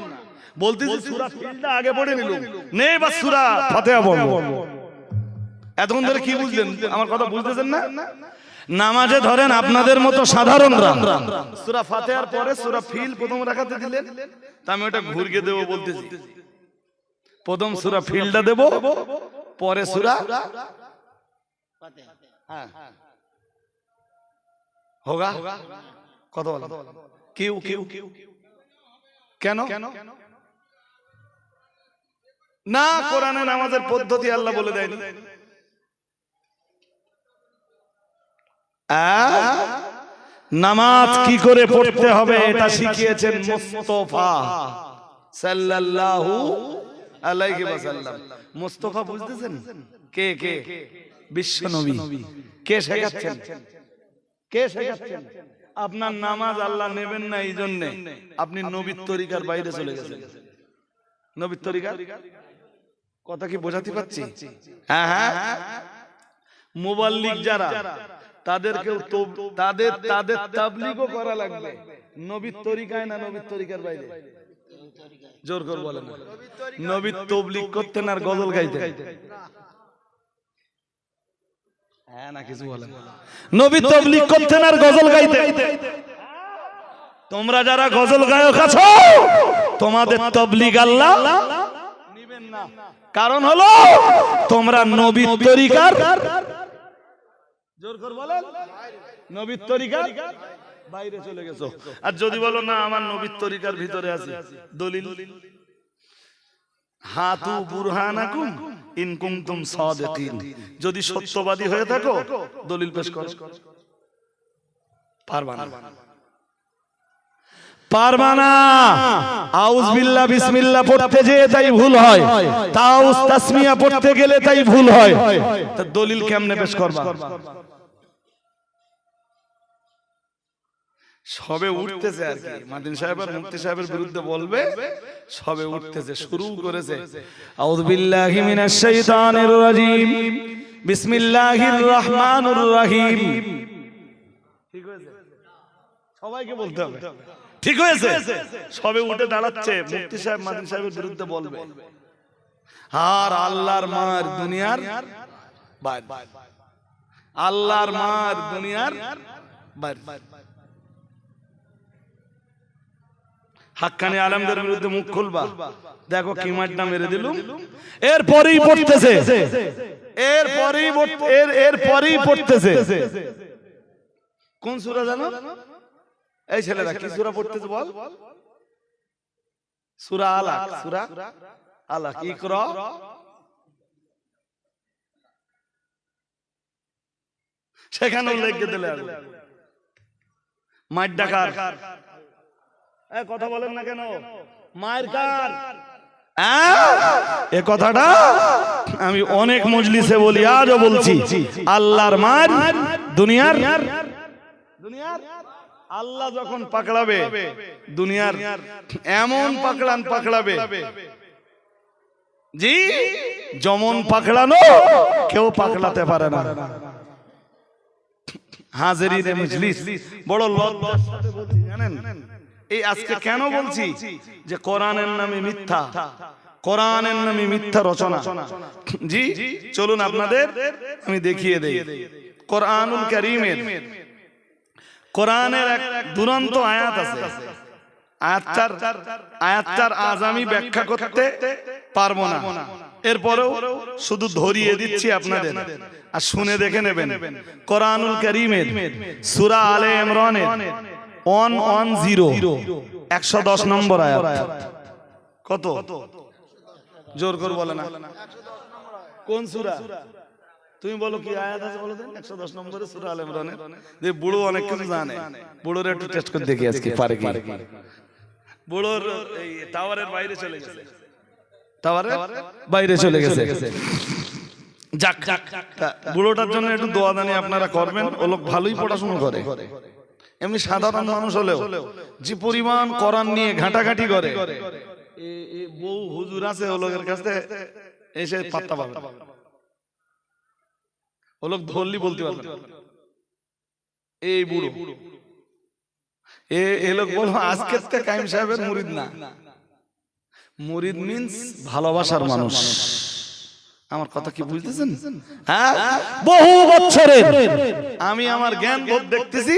বলতিস সূরা ফিলটা আগে পড়ে নিলুম, নেই বাস সূরা ফাতিহা পড়বো। এতক্ষণ ধরে কি বুঝলেন? আমার কথা বুঝতেছেন না? নামাজে ধরেন আপনাদের মতো সাধারণরা সূরা ফাতিহার পরে সূরা ফিল প্রথম রাকাতে দিলেন, তা আমি ওটা ঘুরিয়ে দেব বলতেছি। প্রথম সূরা ফিলটা দেব, পরে সূরা ফাতিহা। হোগা কত বল? কেউ কেউ কেন না? কোরআনে নামাজের পদ্ধতি আল্লাহ বলে দেয়নি। নামাজ কি করে পড়তে হবে এটা শিখিয়েছেন মুস্তাফা সাল্লাল্লাহু আলাইহি ওয়াসাল্লাম। মুস্তাফা বুঝতেছেন কে? কে? বিশ্ব নবী। কে শেখাচ্ছেন? কে শেখাচ্ছেন? আপনার নামাজ আল্লাহ নেবেন না, এই জন্য আপনি নবীর তরিকার বাইরে চলে গেছেন। নবীর তরিকা কথা কি বোঝাতে পারছি? হ্যাঁ হ্যাঁ, মুবাল্লিগ যারা, তাদেরকেও তাদের তাবলীগও করা লাগবে নবীর তরিকায় না নবীর তরিকার বাইরে? জোর করে বলেন। নবীর তাবলীগ করতেন আর গজল গাইতেন? হ্যাঁ না, কিছু বলেন। নবীর তাবলীগ করতেন আর গজল গাইতেন? তোমরা যারা গজল গায়ক আছো, তোমাদের তাবলীগ আল্লাহ নিবেন না। কারণ হলো তোমরা নবীর তরিকার, জোর করে বলেন, নবীর তরিকার বাইরে চলে গেছো। আর যদি বলো না আমার নবীর তরিকার ভিতরে আছে, দলিল হাতু বুরহানাকুম ইন কুনতুম সাদিকিন, যদি সত্যবাদী হয়ে থাকো দলিল পেশ করো। পারবা না, পারবা না। আউজ বিল্লাহ বিসমিল্লাহ পড়তে যেয়ে তাই ভুল হয়, তাউস তাসমিয়া পড়তে গেলে তাই ভুল হয়, তা দলিল কেমনে পেশ করবা? সবে উঠতেছে আর কি, মাদিন সাহেব আর মুফতি সাহেবের বিরুদ্ধে বলবে, সবে উঠতেছে, শুরু করেছে। আউযু বিল্লাহি মিনাশ শাইতানির রাজিম, বিসমিল্লাহির রহমানির রহিম। ঠিক হয়েছে? সবাইকে বলতে হবে ঠিক হয়েছে? সবে উঠে দাঁড়াচ্ছে, মুফতি সাহেব মাদিন সাহেবের বিরুদ্ধে বলবে, আর আল্লাহর মার দুনিয়ার বাইরে, আল্লাহর মার দুনিয়ার বাইরে। হাক্কানি আলেমদের বিরুদ্ধে মুখ খুলবা, দেখো কি মারটা মেরে দিলুম। এরপরেই পড়তেছে, এরপরেই পড়তেছে কোন সূরা জানো? এই ছেলেরা কি সূরা পড়তেছে বল? সূরা আলাক। সূরা আলাক। ইকরা, সেখানেও লিখে দিলে মার ডাকার। কথা বলেন না কেন? মায়ের কার? এ কথাটা আমি অনেক মজলিসে বলি, আজও বলছি, আল্লাহর মার দুনিয়ার, আল্লাহ যখন পাকড়াবে দুনিয়ার, এমন পাকড়াবে জি, যেমন পাকড়ানো কেউ পাকড়াতে পারে না। হাজিরিনে মজলিস, বড় লজ্জার সাথে বলছি জানেন, এই আজকে কেন বলছি যে কোরআনের নামে মিথ্যা, কোরআনের নামে মিথ্যা রচনা। জি চলুন আপনাদের আমি দেখিয়ে দেই কোরআনুল কারীমের, কোরআনের এক দুরন্ত আয়াত আছে। আয়াতটার আজ আমি ব্যাখ্যা করতে পারবো না, এরপরেও শুধু ধরিয়ে দিচ্ছি আপনাদের, আর শুনে দেখে নেবেন। কোরআনুল কারীমের সূরা আলে ইমরানের 110 নম্বর আয়াত। কত জোর করে বলে না, কোন সূরা? তুমি বলো কি আয়াত আছে বলো দেন। 110 নম্বরে সূরা আলে ইমরানের। যে বুড়ো অনেক কিছু জানে, বুড়োর একটু টেস্ট করে দেখি আজকে পারে কি। বুড়োর এই টাওয়ারের বাইরে চলে গেছে, টাওয়ারের বাইরে চলে গেছে। যাক, বুড়োটার জন্য একটু দোয়া দানি আপনারা করবেন। ও লোক ভালোই পড়াশোনা করে, এমনি সাধারণ মানুষ হলেও যে পরিমাণ কোরআন নিয়ে ঘাটাঘাটি করে, বউ হুজুর আছে ও লোকের কাছে এসে পাত্তা পাবে, ও লোক ধরলি বলতে পারবে না এই বুড়ো। এ লোক বলো আজকে কাইম সাহেবের মুরিদ না, মুরিদ মিন্স ভালোবাসার মানুষ। আমার কথা কি বুঝতেছেন? হ্যাঁ, বহু বছরের আমি আমার জ্ঞান বোধ দেখতেছি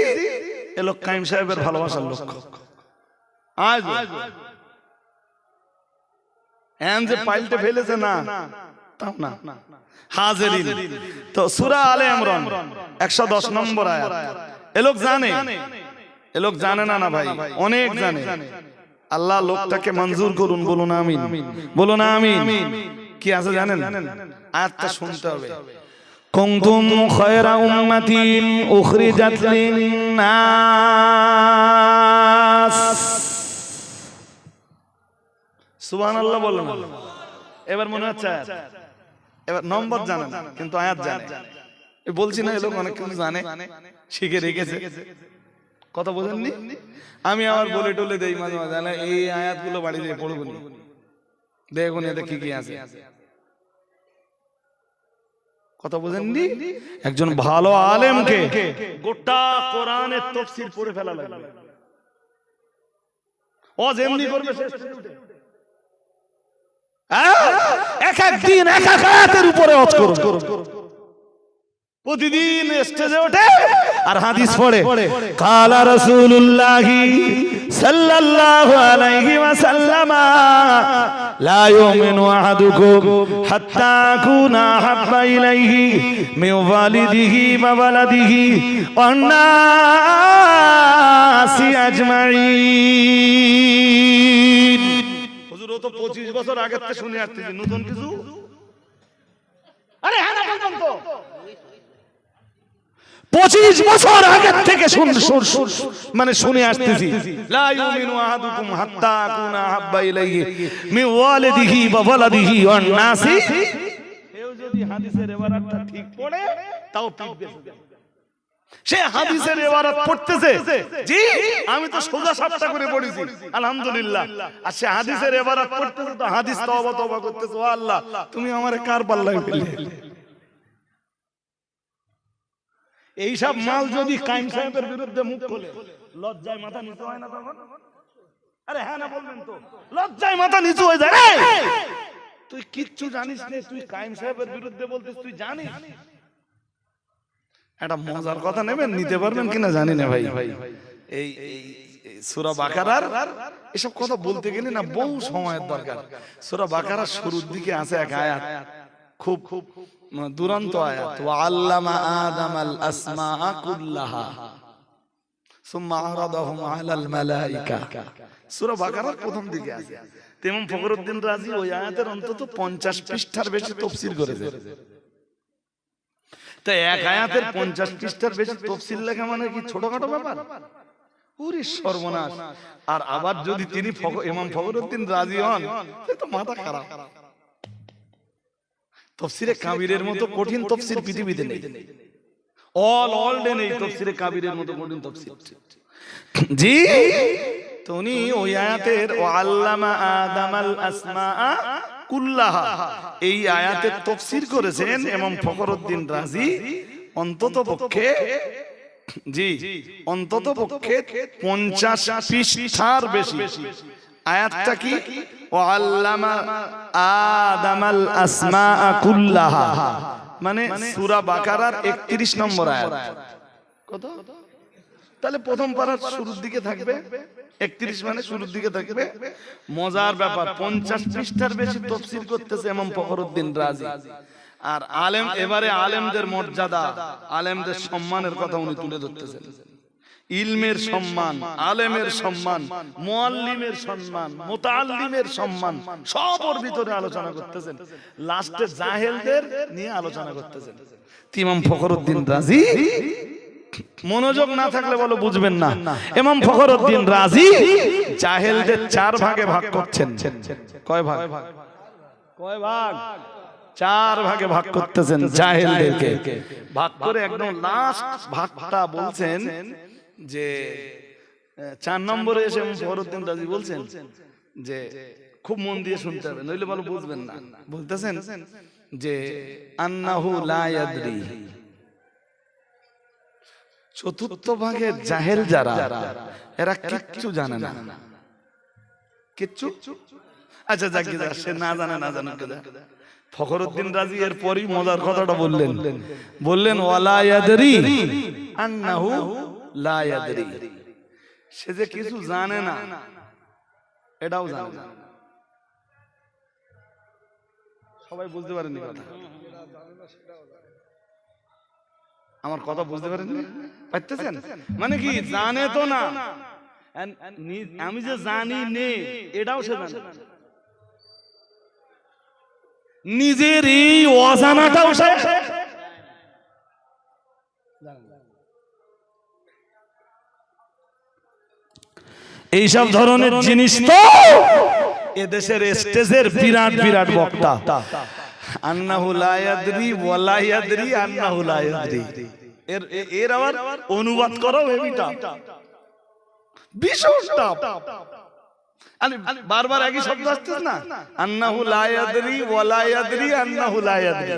এ লোক কাইম সাহেবের ভালোবাসার লোক। আজ এন যে পাল্টে ফেলেছে না, তাও না। হাজিরিন, তো সূরা আলে ইমরান 110 নম্বর আয়াত। এ লোক জানে, এ লোক জানে না, না ভাই অনেক জানে। আল্লাহ লোকটাকে মঞ্জুর করুন, বলুন আমিন, বলুন আমিন। কি আছে জানেন? আয়াতটা শুনতে হবে। কুনতুম খায়রা উম্মাতিন উখরিজাত লিন-নাস। সুবহানাল্লাহ বলুন। এবার মনে হচ্ছে আয়াত, এবার নম্বর জানেন কিন্তু আয়াত জানে। বলছি না, এ লোক অনেক কিছু জানে, শিখে রেখেছে। কথা বোঝেননি? আমি আবার বলে টলে দেই মাঝে মাঝে, এই আয়াতগুলো বাড়ি দিয়ে পড়বো নি, দেখুন এতে কি কি আছে। কথা বোঝেননি? একজন ভালো আলেমকে গোটা কোরআনের তাফসীর পড়ে ফেলা লাগবে। ও যেমনি করবে শেষ করে উঠে এক এক দিন এক এক আয়াতের উপরে ওয়াজ করুন, প্রতিদিন স্টেজে ওঠে আর হাদিস পড়ে। কালা রাসূলুল্লাহি সাল্লাল্লাহু আলাইহি ওয়াসাল্লাম লা ইউমিনু আহাদুকুম হাত্তা আকুনা হাব্বা ইলাইহি মিন ওয়ালিদিহি ওয়া ওয়ালাদিহি ওয়ান নাসি আজমাইন। হুজুর ও তো 25 বছর আগে থেকে শুনে আসতেছি, নতুন কিছু? আরে হ্যাঁ না বলতাম তো, 25 বছর আগে থেকে মানে শুনে আসতেছি। লা ইউমিনু আহাদুকুম হাত্তা আকুনা হাব্বা ইলাইহি মিন ওয়ালিদিহি ওয়া ওয়ালাদিহি ওয়ান নাসি। কেউ যদি হাদিসের ইবারাতটা ঠিক পড়ে তাও পিটবে। সে হাদিসের ইবারাত পড়তেছে, জি আমি তো সোজা সাপটা করে পড়েছি আলহামদুলিল্লাহ, আর সে হাদিসের ইবারাত পড়তেছে তো হাদিস তওবা তওবা করতেছে, ও আল্লাহ তুমি আমারে কার পাল্লায় ফেললে। এই সব মাল যদি কাইম সাহেবের বিরুদ্ধে মুখ খোলে, লজ্জায় মাথা নিচু হয় না তখন? আরে হ্যাঁ না বলবেন তো, লজ্জায় মাথা নিচু হয়ে যায়। তুই কিচ্ছু জানিস না, তুই কাইম সাহেবের বিরুদ্ধে বলতিস, তুই জানিস? একটা মজার কথা নেবেন, নিতে পারবেন কিনা জানি না ভাই। এই সূরা বাকারার এসব কথা বলতে গেলে না বহু সময়ের দরকার। সূরা বাকারার শুরুর দিকে আছে এক আয়াত, খুব খুব দুরন্ত আয়াত। ওয়া আল্লামা আদামাল আসমাআ কুল্লাহা সুম্মা আরাদাহুম আলাল মালাইকা। সূরা বাকারার প্রথম দিকে আছে। ইমাম ফখরুদ্দিন রাজি ওই আয়াতের অন্তত 50 পৃষ্ঠার বেশি তাফসীর করেছে। তাই এক আয়াতের 50 পৃষ্ঠার বেশি তাফসীর লেখা মানে কি ছোটখাটো ব্যাপার? পুরি সর্বনাশ। আর আবার যদি তিনি ইমাম ফখরুদ্দিন রাজি হন, সে তো মাথা খারাপ। তাফসীরে কাবীরের মতো কঠিন তাফসীর পৃথিবীতে নেই, অল ডে নেই তাফসীরে কাবীরের মতো কঠিন তাফসীর। জি তো উনি ওই আয়াতের ওয়া আল্লামা আদামাল আসমাআ কুল্লাহা, এই আয়াতের তাফসীর করেছেন ইমাম ফখরুদ্দিন রাজি অন্তত পক্ষে জি অন্তত পক্ষে 50 পৃষ্ঠার বেশি। আয়াতটা কি? ও আল্লামা আদামাল আসমাআ কুল্লাহা, মানে সূরা বাকারার 31 নম্বর আয়াত। কত? তাহলে প্রথম পারার শুরুর দিকে থাকবে 31, মানে শুরুর দিকে থাকবে। মজার ব্যাপার, 50 পৃষ্ঠার বেশি তাফসীর করতেছে ইমাম ফখরুদ্দীন রাজি। আর আলেম, এবারে আলেমদের মর্যাদা, আলেমদের সম্মানের কথা উনি তুলে ধরতেছেন। ইলমের সম্মান, আলেমের সম্মান, মুআল্লিমের সম্মান, মুতাআল্লিমের সম্মান, সবর ভিতরে আলোচনা করতেছেন। লাস্টে জাহেলদের নিয়ে আলোচনা করতেছেন। ইমাম ফখরুদ্দীন রাজি, মনোযোগ না থাকলে বলো বুঝবেন না। ইমাম ফখরুদ্দীন রাজি জাহেলদের 4 ভাগে ভাগ করছেন। কয় ভাগ? কয় ভাগ? 4 ভাগে ভাগ করতেছেন জাহেলদেরকে। ভাগ করে একদম লাস্ট ভাগটা বলছেন যে 4 নম্বরে এসে ফখরুদ্দীন রাজি বলছেন যে খুব মন দিয়ে শুনতে হবে, নইলে বলো বুঝবেন না। বলতেছেন যে আন্নাহু লা ইয়াদরি, চতুর্থ ভাগের জাহেল যারা, এরা কিচ্ছু জানে না। কিচ্ছু? আচ্ছা যাক, সে না জানে, না জানুক। ফখরুদ্দীন রাজি এর পরই মজার কথাটা বললেন ওয়ালা ইয়াদরি আন্নাহু লা ইয়াদরি, সে যে কিছু জানে না এটাও জানে না। সবাই বুঝতে পারেননি কথা? আমার কথা বুঝতে পারেননি? পাইতেছেন? মানে কি, জানে তো না, আমি যে জানি নে এটাও সে জানে, নিজের এই অজানাটাও সে। এইসব ধরনের জিনিস তো এদেশের স্টেজের বিরাট বিরাট বক্তা। আন্নাহু লা ইয়াদরি ওয়া লা ইয়াদরি আন্নাহু লা ইয়াদরি, এর আবার অনুবাদ করো এবিটা বিশটা। আরে বারবার একই শব্দ আসছে না, আন্নাহু লা ইয়াদরি ওয়া লা ইয়াদরি আন্নাহু লা ইয়াদরি,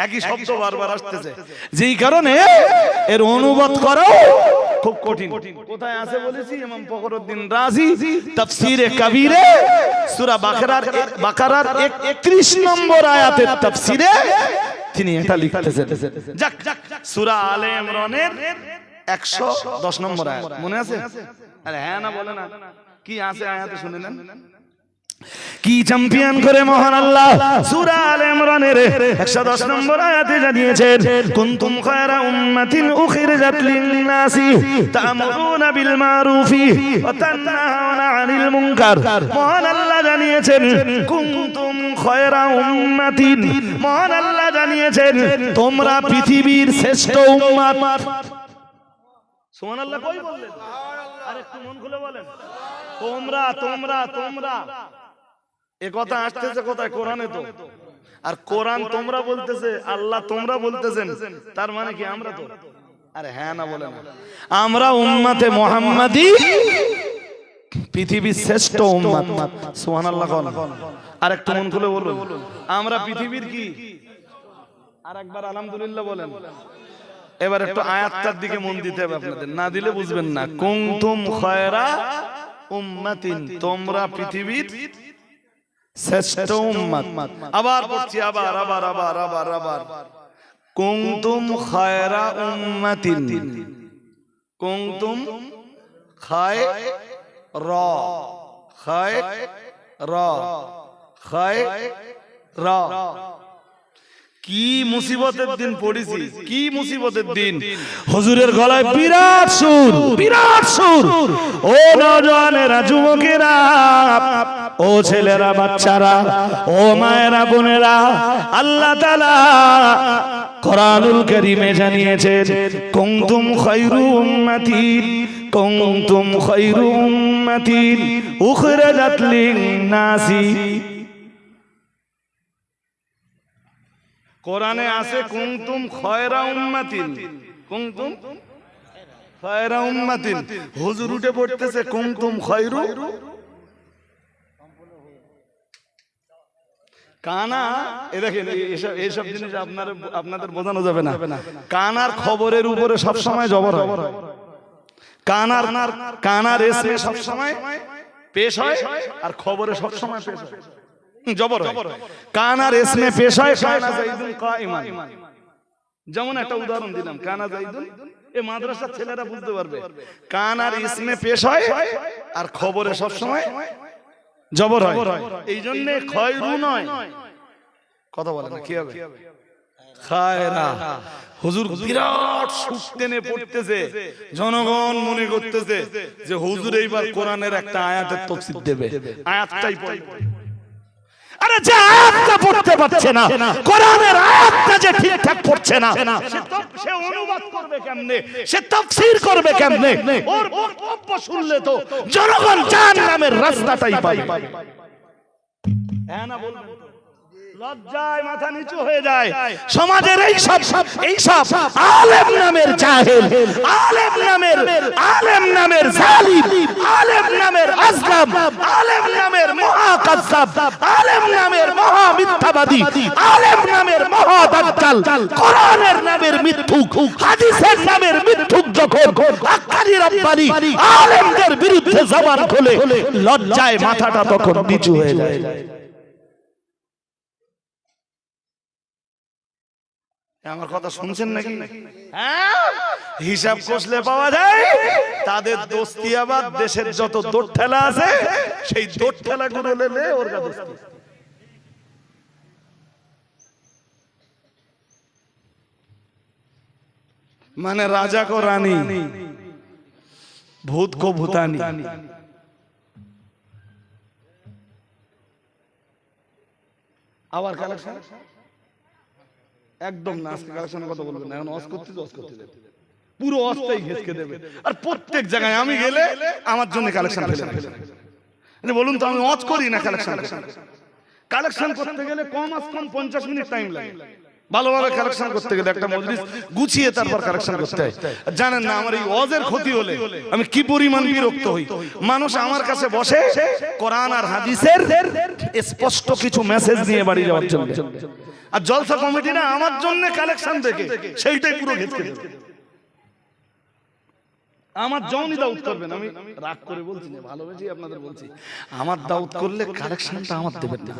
একই শব্দ বারবার আসতেছে, যেই কারণে এর অনুবাদ করা খুব কঠিন। কোথায় আছে বলেছি? ইমাম ফখরুদ্দীন রাজি তাফসীরে কবিরে সূরা বাকারার 31 নম্বর আয়াতের তাফসীরে তিনি এটা লিখতেছেন। যাক, সূরা আলে ইমরানের 110 নম্বর আয়াত মনে আছে? আরে হ্যাঁ না বলে না, কি আছে আয়াতে শুনে নেন। কি চ্যাম্পিয়ন করে মহান আল্লাহ সূরা আলে ইমরানের 110 নম্বর আয়াতে জানিয়েছেন, কুনতুম খায়রা উম্মাতিন উখরিজাত লিন-নাসি তা'মুরুনা বিল মারুফি ওয়া তানহাউনা আনিল মুনকার। মহান আল্লাহ জানিয়েছেন কুনতুম খায়রা উম্মাতিন, মহান আল্লাহ জানিয়েছেন তোমরা পৃথিবীর শ্রেষ্ঠ উম্মত। সুবহানাল্লাহ কই বললেন? আরে একটু মন খুলে বলেন, তোমরা তোমরা তোমরা, এ কথা আসতেছে কোথায়? কোরআনে তো। আর কোরআন তোমরা বলতেছে, আল্লাহ তোমরা বলতেছেন, তার মানে কি আমরা তো? আরে হ্যাঁ না বলে না, আমরা উম্মতে মুহাম্মাদি পৃথিবীর শ্রেষ্ঠ উম্মত। সুবহানাল্লাহ। আর একটু মন খুলে বলুন, আমরা পৃথিবীর কি? আর একবার আলহামদুলিল্লাহ বলেন। এবার একটু আয়াতটার দিকে মন দিতে হবে আপনাদের, না দিলে বুঝবেন না। কুনতুম খায়রা উম্মাতিন, তোমরা পৃথিবীর শ্রেষ্ঠ উম্মত। আবার পড়ছি, আবার আবার আবার আবার আবার, কুনতুম খায়রা উম্মাতিন, কুনতুম খায়রা, খায়রা, খায়রা। কি মুসিবতের দিন পড়েছি, কি মুসিবতের দিন। হুজুরের গলায় বিরাট সুর, বিরাট সুর। ও নওজওয়ানেরা, যুবকেরা, ও ছেলেরা, বাচ্চারা, ও মায়েরা, বোনেরা, আল্লাহ তাআলা কোরআনুল কারীমে জানিয়েছেন কুনতুম খায়রু উম্মাতিন, কুনতুম খায়রু উম্মাতিন উখরিজাত লিন-নাসি। কোরআনে আছে কুনতুম খায়রা উম্মাতিন, কুনতুম খায়রা উম্মাতিন। হুজুর উঠে পড়তেছে কুনতুম খায়রু, কানা এ দেখেন এইসব জিনিস আপনাদের বোঝানো যাবে না। কানার খবরের উপরে সব সময় জবর হয়, কানার এসমে সব সময় পেশ হয়, আর খবরে সব সময় পেশ হয় জবর হয়। কানার এসমে পেশ হয় কানা যাইদুন কাইমান, যেমন একটা উদাহরণ দিলাম, কানা যাইদুন, এই মাদ্রাসার ছেলেরা বুঝতে পারবে। কানার ইসমে পেশ হয় আর খবরে সব সময় জবর হয়, এই জন্য খয়রু নয়, কথা বলে না, কি হবে খায়রা। হুজুর বিরাট সুখ টেনে পড়তেছে, জনগণ মনে করতেছে যে হুজুর এইবার কোরআনের একটা আয়াতের তাফসীর দেবে, আয়াতটাই পড়ে। আরে যে আয়াতটা পড়তে পারছে না, কোরআনের আয়াতটা যে ঠিকঠাক পড়ছে না, সে অনুবাদ করবে কেমনে, সে তাফসীর করবে কেমনে? ওর বক্তব্য শুনলে তো জনগণ জাহান্নামের রাস্তাটাই পাবে। হ্যাঁ না বলবেন? লজ্জায় মাথা নিচু হয়ে যায় সমাজের এই সব আলেম নামের জাহেল, আলেম নামের জালিম, আলেম নামের আজলাম, আলেম নামের মহাকাজ্জাব, আলেম নামের মহা মিথ্যাবাদী, আলেম নামের মহা দাজ্জাল, কোরআনের নামের মিথ্যুক, হাদিসের নামের মিথ্যুক যখন আক্কারি রব্বানি আলেমদের বিরুদ্ধে জবান খোলে, লজ্জায় মাথাটা তখন নিচু হয়ে যায়। আমার কথা শুনছেন নাকি? হ্যাঁ, হিসাব কষলে পাওয়া যায় তাদের দোস্তিয়াবাদ, দেশের যত দোট ঠেলা আছে সেই দোট ঠেলা গুলো লেলে ওর দোস্তি। মানে রাজা কো রানী, ভূত কো ভূতানি। আবার কালেকশন একদম না, আজকে কালেকশনের কথা বলবেন না, এখন অস করতে দেবে, পুরো অসটাই ঘেঁচকে দেবে। আর প্রত্যেক জায়গায় আমি গেলে আমার জন্য কালেকশন ফেলে বলুন তো, আমি অস করি না কালেকশন করতে গেলে কম 50 মিনিট টাইম লাগে। ভালোভাবে কালেকশন করতে গেলে একটা মজলিস গুছিয়ে তারপর কালেকশন করতে হয়। জানেন না আমার এই ওয়াজের ক্ষতি হলে আমি কি পরিমাণ বিরক্ত হই। মানুষ আমার কাছে বসে কোরআন আর হাদিসের স্পষ্ট কিছু মেসেজ নিয়ে বাড়ি যাওয়ার জন্য, আর জলসা কমিটিরা আমার জন্য কালেকশন দেখে সেইটাই পুরো ঘেঁচকে দেবে। আমার জওনি দাউদ করবেন, আমি রাগ করে বলছি না, ভালোবেসেই আপনাদের বলছি, আমার দাউদ করলে কালেকশনটা আমার দেবেন না।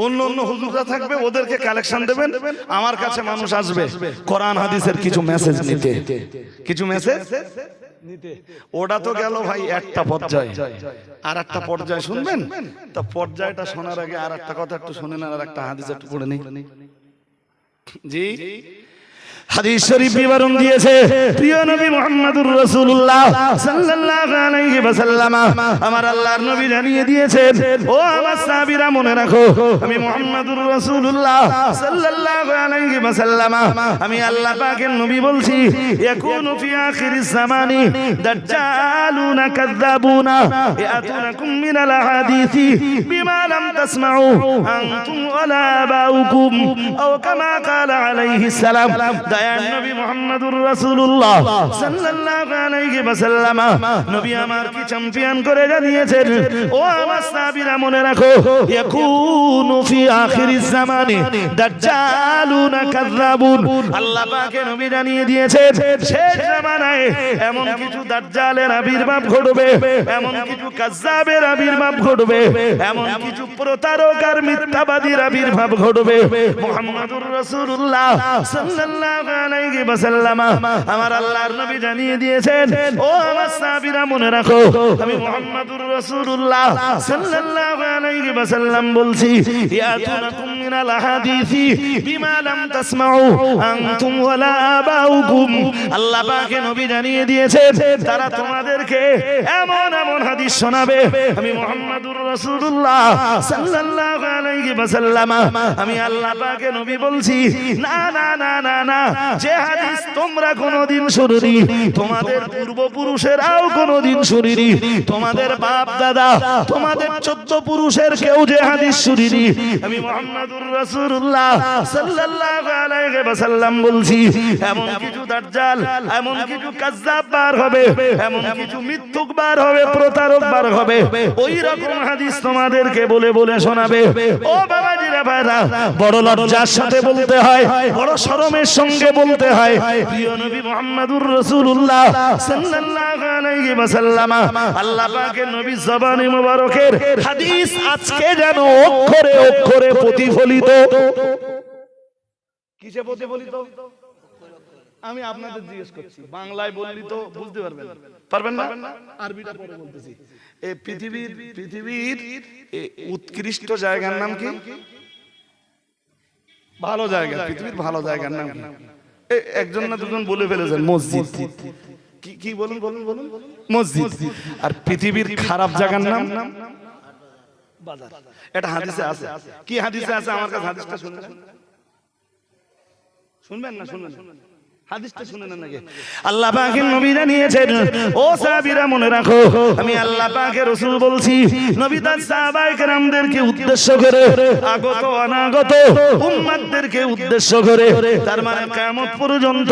অন্য হুজুররা থাকবে, ওদেরকে কালেকশন দেবেন, আমার কাছে মানুষ আসবে কোরআন হাদিসের কিছু মেসেজ নিতে, কিছু মেসেজ নিতে। ওটা তো গেল ভাই একটা পর্যায়ে, আর একটা পর্যায়ে শুনবেন তো, পর্যায়টা শোনার আগে আর একটা কথা একটু শুনেন, আর একটা হাদিস একটু পড়ে নেই। জি, হাদিস শরীফ বিবরণ দিয়েছে প্রিয় নবী মুহাম্মদুর রাসূলুল্লাহ সাল্লাল্লাহু আলাইহি ওয়াসাল্লাম, আমার আল্লাহর নবী জানিয়ে দিয়েছেন, ও আমার সাহাবীরা মনে রাখো, আমি মুহাম্মদুর রাসূলুল্লাহ সাল্লাল্লাহু আলাইহি ওয়াসাল্লাম, আমি আল্লাহ পাকের নবী বলছি, ইয়াকুনু ফি আখিরিজ জামানি দাজ্জালুনা কাযাবুনা ইয়াতুনাকুম মিনাল হাদিসি বিমা লাম তাসমাউ আনতুম ওয়ালা আবাউকুম আও কামা ক্বালা আলাইহিস সালাম। দয়ার নবী মুহাম্মদুর রাসূলুল্লাহ সাল্লাল্লাহু আলাইহি ওয়াসাল্লাম নবী আমার কি চ্যাম্পিয়ন করে জানিয়েছেন, ও আমার সাহাবীরা মনে রাখো, ইয়াকুনু ফি আখিরিজ জামানি দাজ্জালুনা কাযাবুন, আল্লাহ পাকের নবী জানিয়ে দিয়েছেন শেষ জামানায় এমন কিছু দাজ্জালের আবির্ভাব ঘটবে, এমন কিছু কাযযাবের আবির্ভাব ঘটবে, এমন কিছু প্রতারক আর মিথ্যাবাদীর আবির্ভাব ঘটবে। মুহাম্মদুর রাসূলুল্লাহ সাল্লাল্লাহু আলাইহি ওয়াসাল্লাম আমার আল্লাহর নবী জানিয়ে দিয়েছেন, ও আমার সাহাবীরা মনে রাখো, আমি মুহাম্মদুর রাসূলুল্লাহ সাল্লাল্লাহু আলাইহি ওয়াসাল্লাম বলছি, ইয়াতুনাকুম মিনাল হাদিসি বিমা লাম তাসমাউ আনতুম ওয়ালা আবাউকুম, আল্লাহ পাকের নবী জানিয়ে দিয়েছেন তারা তোমাদেরকে এমন এমন হাদিস শোনাবে, আমি মুহাম্মদুর রাসূলুল্লাহ সাল্লাল্লাহু আলাইহি ওয়াসাল্লাম আমি আল্লাহ পাকের নবী বলছি, না না না না না, যে হাদিস তোমরা কোনোদিন শুনোনি, তোমাদের পূর্বপুরুষেরাও কোনোদিন শুনিনি, তোমাদের বাপ দাদা, তোমাদের 14 পুরুষের কেউ যে হাদিস শুনিনি, আমি মুহাম্মদুর রাসূলুল্লাহ সাল্লাল্লাহু আলাইহি ওয়াসাল্লাম বলছি, এমন কিছু দাজ্জাল, এমন কিছু কাজ্জাব বার হবে, এমন কিছু মিথ্যুক বার হবে, প্রতারক বার হবে, ওই রকম হাদিস তোমাদেরকে বলে বলে শোনাবে। ও বাবাজিরা ভাইরা, বড় লজ্জার সাথে বলতে হয়, বড় শরমের সঙ্গে বলতে হয়, প্রিয় নবী মুহাম্মদুর রাসূলুল্লাহ সাল্লাল্লাহু আলাইহি ওয়াসাল্লাম, আল্লাহ পাকের নবী জবানে মোবারকের হাদিস আজকে যেন অক্ষরে অক্ষরে প্রতিফলিত। কিসে প্রতিফলিত? আমি আপনাদের জিজ্ঞেস করছি, বাংলায় বললি তো বুঝতে পারবেন না? আরবিটা পরে বলতেছি। এই পৃথিবীর উৎকৃষ্ট জায়গার নাম কি? ভালো জায়গা, পৃথিবীর ভালো জায়গার নাম কি? একজন না দুজন বলে ফেলেছেন মসজিদ। কি বলুন? মসজিদ। আর পৃথিবীর খারাপ জায়গার নাম বাজার। এটা হাদিসে আছে। কি হাদিসে আছে? আমার কাছে হাদিসটা শুনবেন না? হাদিসটা শুনে নেন আগে। আল্লাহ পাকের নবী জানিয়েছেন, ও সাহাবীরা মনে রাখো, আমি আল্লাহ পাকের রাসূল বলছি, নবী তার সাহাবায়ে কেরামদেরকে উদ্দেশ্য করে, আগত অনাগত উম্মতদেরকে উদ্দেশ্য করে, তার মানে কিয়ামত পর্যন্ত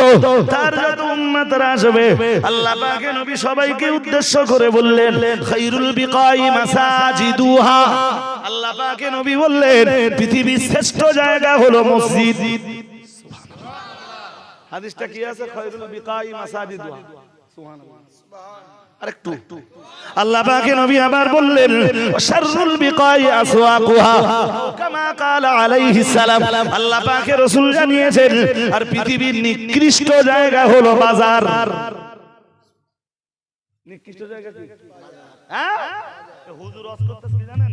তার যত উম্মতরা আসবে, আল্লাহ পাকের নবী সবাইকে উদ্দেশ্য করে বললেন, খায়রুল বিকাই মাসাজিদুহা। আল্লাহ পাকের নবী বললেন, পৃথিবীর শ্রেষ্ঠ জায়গা হলো মসজিদ। হাদিসটা কি আছে? খায়রুল বিকাই মাসাজিদুহা। সুবহানাল্লাহ। আরেকটু আল্লাহ পাকের নবী আবার বললেন, শাররুল বিকাই আসওয়াকুহা, কামা ক্বালা আলাইহিস সালাম। আল্লাহ পাকের রাসূল জানিয়েছেন, আর পৃথিবীর নিকৃষ্ট জায়গা হলো বাজার। নিকৃষ্ট জায়গা কি? হ্যাঁ, হুজুর ওয়াজ করতেছে কি জানেন?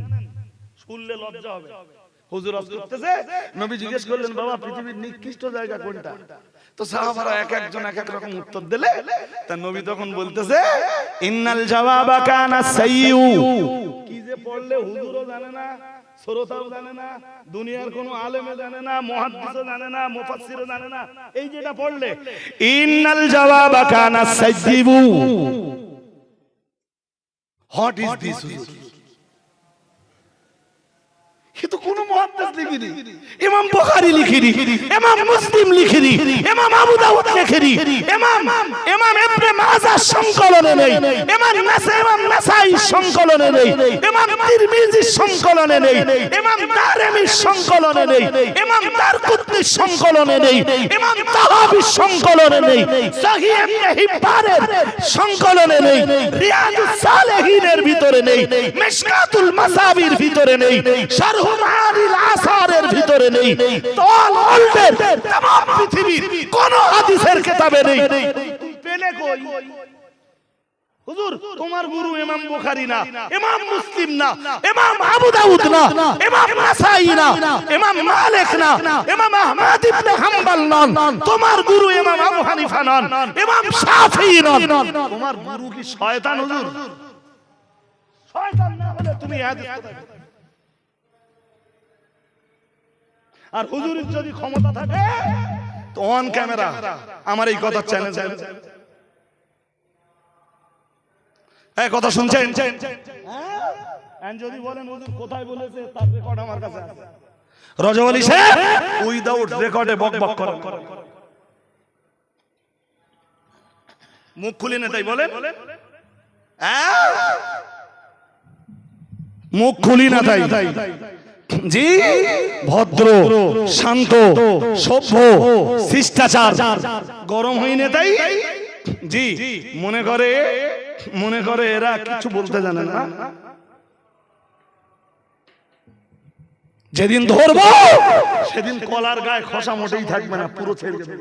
শুনলে লজ্জা হবে। হুজুর ওয়াজ করতেছে, নবী জিজ্ঞেস করলেন, বাবা পৃথিবীর নিকৃষ্ট জায়গা কোনটা? তো সাহাবারা এক একজন এক এক রকম উত্তর দিলে, তা নবী তখন বলতেছে, ইন্নাল জাওয়াবা কানা সাইয়্যু। কি যে পড়লে হুজুরও জানে না, শ্রোতাও জানে না, দুনিয়ার কোন আলেমও জানে না, মুহাদ্দিসও জানে না, মুফাসসিরও জানে না, এই যেটা পড়লে ইন্নাল জাওয়াবা কানা সাইয়্যু। What is this? কিন্তু কোন মুহাদ্দিস লিখিনি, ইমাম বুখারী লিখিনি, ইমাম মুসলিম লিখিনি, ইমাম আবু দাউদ লিখিনি, ইমাম ইবনে মাজাহ সংকলনে নেই, ইমাম নাসাই সংকলনে নেই, ইমাম তিরমিজি সংকলনে নেই, ইমাম দারমি সংকলনে নেই, ইমাম দারকুতনি সংকলনে নেই, ইমাম তাহাবি সংকলনে নেই, সহিহ ইবনে হিব্বানের সংকলনে নেই, রিয়াদুস সালেহিনের ভিতরে নেই, মিশকাতুল মাসাবির ভিতরে নেই, শারহ মাআনিল আসারের ভিতরে নেই, তল ওয়ার্ল্ডের तमाम পৃথিবীর কোন হাদিসের কিতাবে নেই। পেলে কই? হুজুর তোমার গুরু ইমাম বুখারী না, ইমাম মুসলিম না, ইমাম আবু দাউদ না, ইমাম নাসাই না, ইমাম মালিক না, ইমাম আহমদ ইবনে হাম্বল নন, তোমার গুরু ইমাম আবু হানিফা নন, ইমাম শাফিঈ নন। তোমার গুরু কি শয়তান? হুজুর শয়তান না হলে তুমি হাদিস কোথায়? আর হুজুরের যদি ক্ষমতা থাকে তো অন ক্যামেরা আমার এই কথা চ্যালেঞ্জ, এই কথা শুনছেন? হ্যাঁ, যদি বলেন হুজুর কোথায় বলেছে, তার রেকর্ড আমার কাছে আছে। রজব আলী সাহেব উইদাউট রেকর্ডে বকবক করেন, মুখ খুলে না তাই বলেন, মুখ খুলি না তাই। জি, ভদ্র, শান্ত, সভ্য, শিষ্টাচার, গরম হইনি তাই। জি, মনে করে এরা কিছু বলতে জানে না। যেদিন ধরবো সেদিন কলার গায়ে খসা মোটেই থাকবে না, পুরো ছেড়ে দেবে।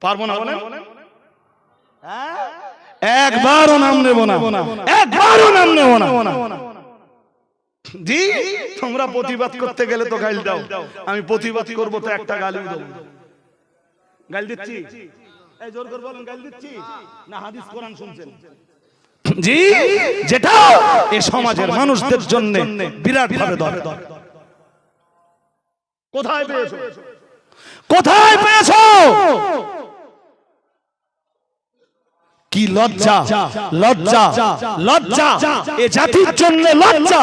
পারবো না বলেন? একবারও নাম নেব না, একবারও নাম নেব না। জি, তোমরা প্রতিবাদ করতে গেলে তো গালি দাও, আমি প্রতিবাদ করবো তো একটা গালি দেব। গালি দিচ্ছি? এই জোর করে বলেন, গালি দিচ্ছি না হাদিস কোরআন শুনছেন? জি, যেটা এই সমাজের মানুষদের জন্য বিরাট ভাবে দরকার। কোথায় পেয়েছো? কোথায় পেয়েছো? কি লজ্জা, লজ্জা, লজ্জা, এ জাতির জন্য লজ্জা।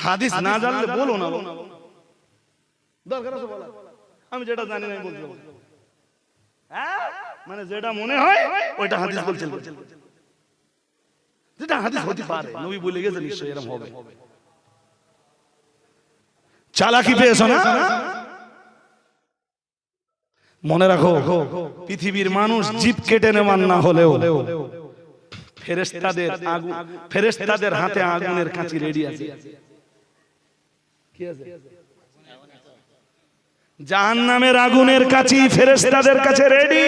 হাদিস না জানলে বলো না, দরকার আছে বলা। আমি যেটা জানি না বলতে পারবো, মানে যেটা মনে হয় ওইটা হাদিস বলছে, যেটা হাদিস হতে পারে, নবী বলে গেছে নিশ্চয়ই এরকম হবে। চালাকি পেয়েছো না? মনে রাখো, পৃথিবীর মানুষ জিভ কেটে নেওয়ার না হলেও ফেরেশতাদের হাতে আগুনের কাঁচি রেডি আছে। কি আছে? জাহান্নামের আগুনের কাঁচি ফেরেশতাদের কাছে রেডি।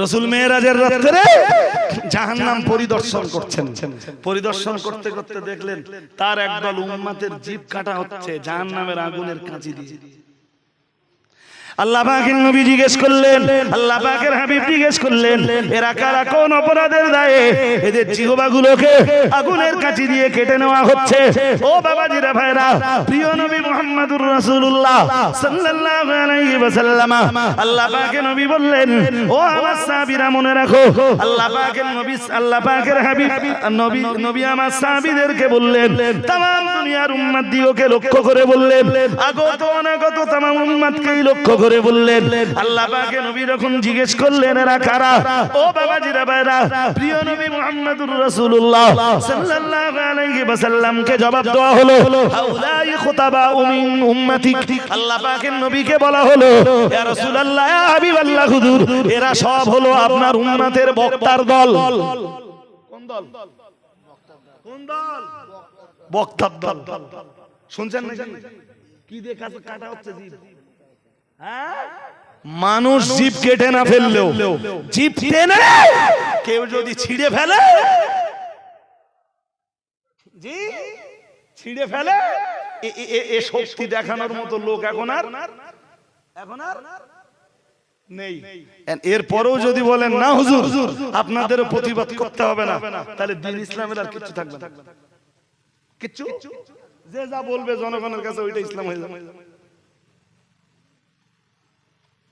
রাসূল মেরাজের রাতে জাহান্নাম পরিদর্শন করছেন। পরিদর্শন করতে করতে দেখলেন তার একদল উম্মতের জিভ কাটা হচ্ছে জাহান্নামের আগুনের কাঁচি দিয়ে। আল্লাহ পাকের নবী জিজ্ঞেস করলেন, আল্লাহ পাকের হাবিব জিজ্ঞেস করলেন, এরা কারা, কোন অপরাধের দায়ে এদের জিহ্বাগুলোকে আগুনের কাঁচি দিয়ে কেটে নেওয়া হচ্ছে? ও বাবাজিরা, ভাইরা, প্রিয় নবী মুহাম্মদুর রাসূলুল্লাহ সাল্লাল্লাহু আলাইহি ওয়াসাল্লাম, আল্লাহ পাকের নবী বললেন, ও আমার সাহাবীরা মনে রাখো, আল্লাহ পাকের নবী, আল্লাহ পাকের হাবিব নবী আমার সাহাবীদেরকে বললেন, तमाम দুনিয়ার উম্মত দিগকে লক্ষ্য করে বললেন, আগত অনাগত तमाम উম্মতকেই লক্ষ্য করে বললেন। আল্লাহ পাকের নবী যখন জিজ্ঞেস করলেন এরা কারা, ও বাবাজিরা, ভাইরা, প্রিয় নবী মুহাম্মদুর রাসূলুল্লাহ সাল্লাল্লাহু আলাইহি ওয়াসাল্লামকে জবাব দেওয়া হলো, হাউলাই খুতাবাউ মিন উম্মতি। আল্লাহ পাকের নবীকে বলা হলো, ইয়া রাসূলুল্লাহ, ইয়া হাবিবাল্লাহ, হুজুর, এরা সব হলো আপনার উম্মতের বক্তার দল। কোন দল? কোন দল? বক্তার দল। শুনছেন নাকি? কি দেখা কাটা হচ্ছে জিভ? মানুষ জিভ কেটে না ফেললেও জিভ টেনে কেউ যদি ছিঁড়ে ফেলে, জি ছিঁড়ে ফেলে, এ শক্তি দেখানোর মতো লোক এখন আর নেই। এরপরেও যদি বলেন না হুজুর আপনাদের প্রতিবাদ করতে হবে না, তাহলে দ্বীন ইসলামের আর কিছু থাকবে না। কিচ্ছু, যে যা বলবে জনগণের কাছে ওইটা ইসলাম হয়ে যাবে।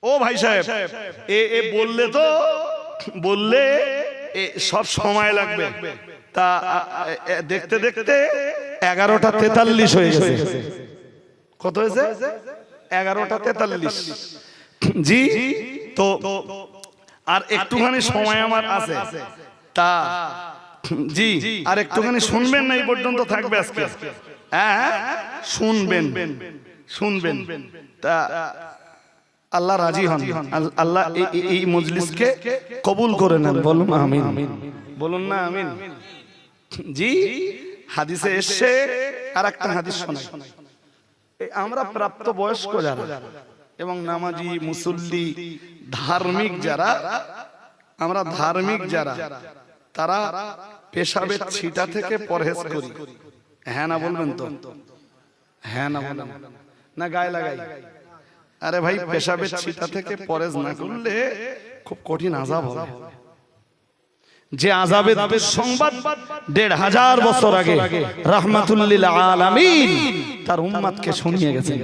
ও ভাই সাহেব, এ বললে তো বললে সব সময় লাগবে। তা দেখতে দেখতে 11:43 হয়ে গেছে। কত হয়েছে? 11:43। জি, তো আর একটুখানি সময় আমার আছে, তা জি আর একটুখানি শুনবেন না, এই পর্যন্ত থাকবে আজকে। হ্যাঁ, শুনবেন শুনবেন। তা আল্লাহ রাজি হন, আল্লাহ এই মজলিসকে কবুল করে নেন। বলুন আমিন, বলুন না আমিন। জি, হাদিসে এসে আর একটা হাদিস শোনাই। আমরা প্রাপ্ত বয়স্ক যারা এবং নামাজি মুসল্লি ধার্মিক যারা, আমরা ধার্মিক যারা, তারা পেশাবের ছিটা থেকে পরহেজ করি। হ্যাঁ না বলবেন তো? হ্যাঁ না বলেন না, গায়ে লাগাই। আরে ভাই, পেশাবের ছিটা থেকে পরহেজ না করলে খুব কঠিন আযাব হবে। যে আযাবের সংবাদ ১৫০০ বছর আগে রাহমাতুল লিল আলামিন তার উম্মতকে শুনিয়ে গেছেন।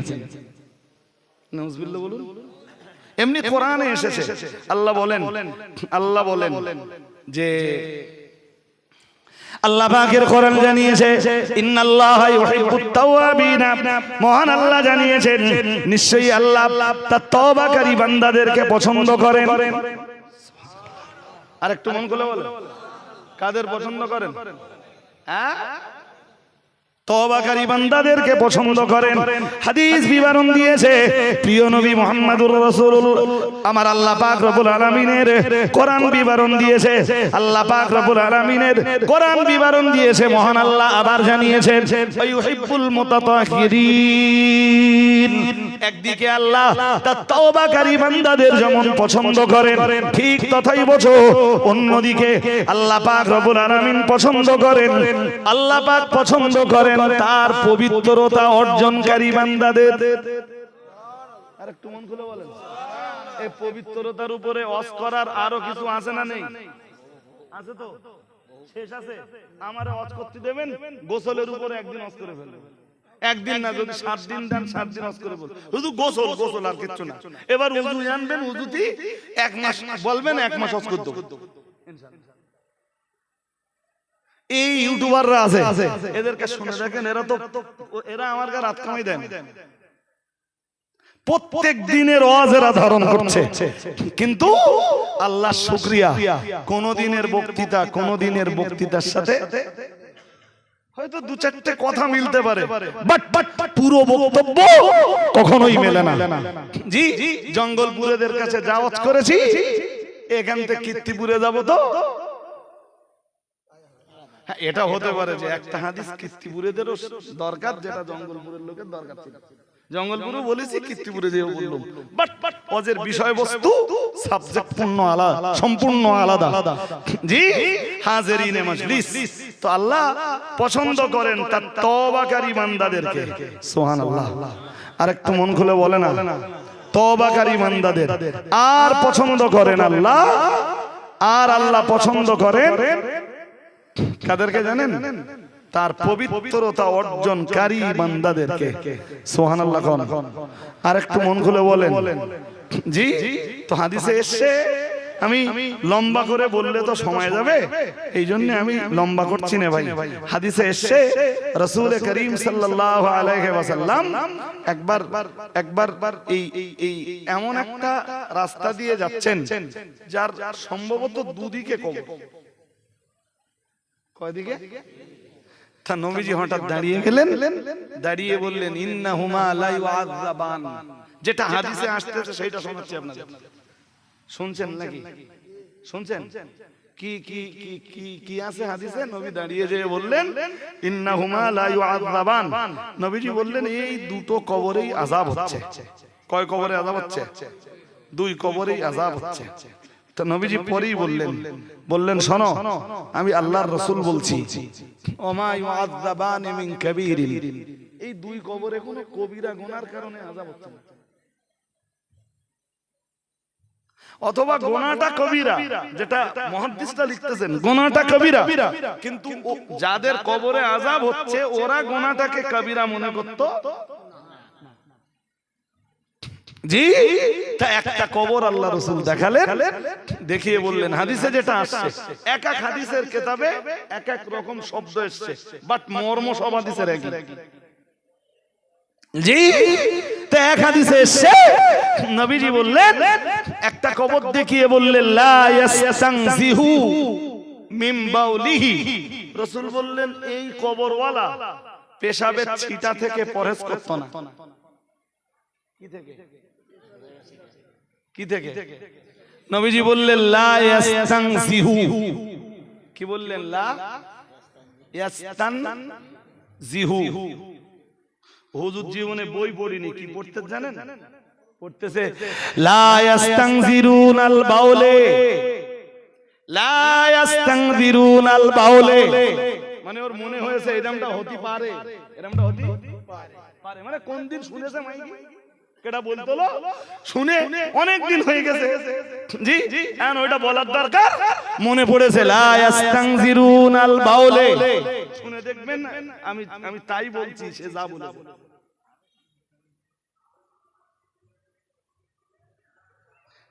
নাউযুবিল্লাহ বলুন। এমনি কোরআনে এসেছে, আল্লাহ বলেন যে আল্লাহ পাকের কোরআন জানিয়েছে, ইন্নাল্লাহা ইউহিব্বুত তাওয়াবিনা, মহান আল্লাহ জানিয়েছেন নিশ্চয়ই আল্লাহ তার তওবাকারী বান্দাদেরকে পছন্দ করেন। আর একটু মন খুলে বলেন, কাদের পছন্দ করেন? হ্যাঁ, তওবাকারী বান্দাদেরকে পছন্দ করেন। হাদিস বিবরণ দিয়েছে প্রিয় নবী মুহাম্মদুর রাসূলুল্লাহ, আমার আল্লাহ পাক রব্বুল আলামিনের কোরআন বিবরণ দিয়েছে। আল্লাহ পাক রব্বুল আলামিনের কোরআন বিবরণ দিয়েছে, মহান আল্লাহ আবার জানিয়েছেন ইউহিব্বুল মুতাতাহহিরিন। একদিকে আল্লাহ তার তওবাকারী বান্দাদের যেমন পছন্দ করেন, ঠিক তথাই বোঝো অন্যদিকে আল্লাহ পাক রব্বুল আলামিন পছন্দ করেন, আল্লাহ পাক পছন্দ করেন তার পবিত্রতা অর্জনকারী বান্দাদের। আর একটু মন খুলে বলেন, এই পবিত্রতার উপরে ওয়াজ করার আরো কিছু আছে না নেই? আছে তো? শেষ আছে আমারে ওয়াজ করতে দেবেন, গোসলের উপরে একদিন ওয়াজ করে ফেলবেন। একদিন না, যদি 7 দিন দেন 7 দিন ওয়াজ করে বলবেন শুধু গোসল গোসল আর কিচ্ছু না। এবার উযু আনবেন, উযুতে 1 মাস বলবেন, 1 মাস ওয়াজ করে দেব ইনশাআল্লাহ। এই ইউটিউবাররা আছে, এদেরকে শুনে দেখেন, এরা আমার কাছে রাত কামাই দেন। প্রত্যেক দিনের ওয়াজ এরা ধারণ করছে, কিন্তু আল্লাহর শুকরিয়া কোন দিনের বক্তৃতার সাথে হয়তো 2-4টে কথা মিলতে পারে, বাট পুরো বক্তব্য কখনোই মেলে না। জি, জঙ্গলপুরেদের কাছে যা ওয়াজ করেছি, এখান থেকে কীর্তিপুরে যাব তো হ্যাঁ, এটা হতে পারে যে একটা হাদিস কীর্তিপুরেদেরও দরকার, যেটা জঙ্গলপুরের লোকের দরকার ছিল। জঙ্গলপুরে বলেছি, কীর্তিপুরে যেও বললাম, বাট ওয়াজের বিষয়বস্তু সাবজেক্ট সম্পূর্ণ আলাদা। জি হাজিরিনে মজলিস, তো আল্লাহ পছন্দ করেন তার তওবাকারী বান্দাদেরকে। সুবহানাল্লাহ। আর একটু মন খুলে বলে না, তওবাকারী বান্দাদের আর পছন্দ করেন আল্লাহ, আর আল্লাহ পছন্দ করেন কাদেরকে জানেন? তার পবিত্রতা অর্জনকারী বান্দাদেরকে। সুবহানাল্লাহ। আর একটু মন খুলে বলেন। জি, তো হাদিসে এসেছে, আমি লম্বা করে বললে তো সময় যাবে, এই জন্য আমি লম্বা করছি না ভাই। হাদিসে এসেছে রাসূল করিম সাল্লাল্লাহু আলাইহি ওয়াসাল্লাম একবার এই এমন একটা রাস্তা দিয়ে যাচ্ছেন যার সম্ভবত দুদিকে কবর। কয়দিকে? তা নবীজি হঠাৎ দাঁড়িয়ে গেলেন, দাঁড়িয়ে বললেন ইন্নাহুমা লা ইউআযাবান। যেটা হাদিসে আসছে সেটা শোনাচ্ছি আপনাদের। শুনছেন নাকি? শুনছেন কি কি কি কি কি আছে হাদিসে? নবী দাঁড়িয়ে যেয়ে বললেন ইন্নাহুমা লা ইউআযাবান। নবীজি বললেন এই দুটো কবরেই আযাব হচ্ছে। কয় কবরে আযাব হচ্ছে? 2 কবরেই আযাব হচ্ছে। তো নবীজি পরেই বললেন শোনো, আমি আল্লাহর রাসূল বলছি, ওমা ইউআযাবানি মিন কাবীরিন। এই 2 কবরে কোনো কবিরা গুনার কারণে আযাব হচ্ছে না, অথবা গুনাহটা কবিরা, যেটা মুহাদ্দিসরা লিখতেছেন গুনাহটা কবিরা, কিন্তু যাদের কবরে আযাব হচ্ছে ওরা গুনাহটাকে কবিরা মনে করতো। জি, তা একটা কবর আল্লাহ রাসূল দেখালেন, দেখিয়ে বললেন হাদিসে যেটা আসছে, এক এক হাদিসের কিতাবে এক এক রকম শব্দ এসেছে, বাট মর্ম সব হাদিসের একই। জি, তা এক হাদিসে এসেছে নবীজি বললেন, একটা কবর দেখিয়ে বললেন লা ইয়াস্তানজিহু মিন বাউলিহি। রাসূল বললেন এই কবরওয়ালা পেশাবের ছিটা থেকে পরহেজ করত না। কি থেকে? কি থেকে? নবীজি বললেন লা ইয়াস্তানজিহু। কি বললেন? লা ইয়াস্তানজিহু। হুজুর জীবনে বই পড়িনি, কি পড়তে জানেন? পড়তেছে লা ইয়াস্তানজিরুনাল বাউলে, লা ইয়াস্তানজিরুনাল বাউলে, মানে ওর মনে হয়েছে এরকমটা হতে পারে, এরকমটা হতে পারে, মানে কোন দিন শুনেছে মাইকি কেটা বলতো, শুনে অনেক দিন হয়ে গেছে। জি, এখন ওইটা বলার দরকার, মনে পড়েছে লা ইয়াস্তানজিরুনাল বাউলে, শুনে দেখবেন। আমি তাই বলছি, সে যা বলে।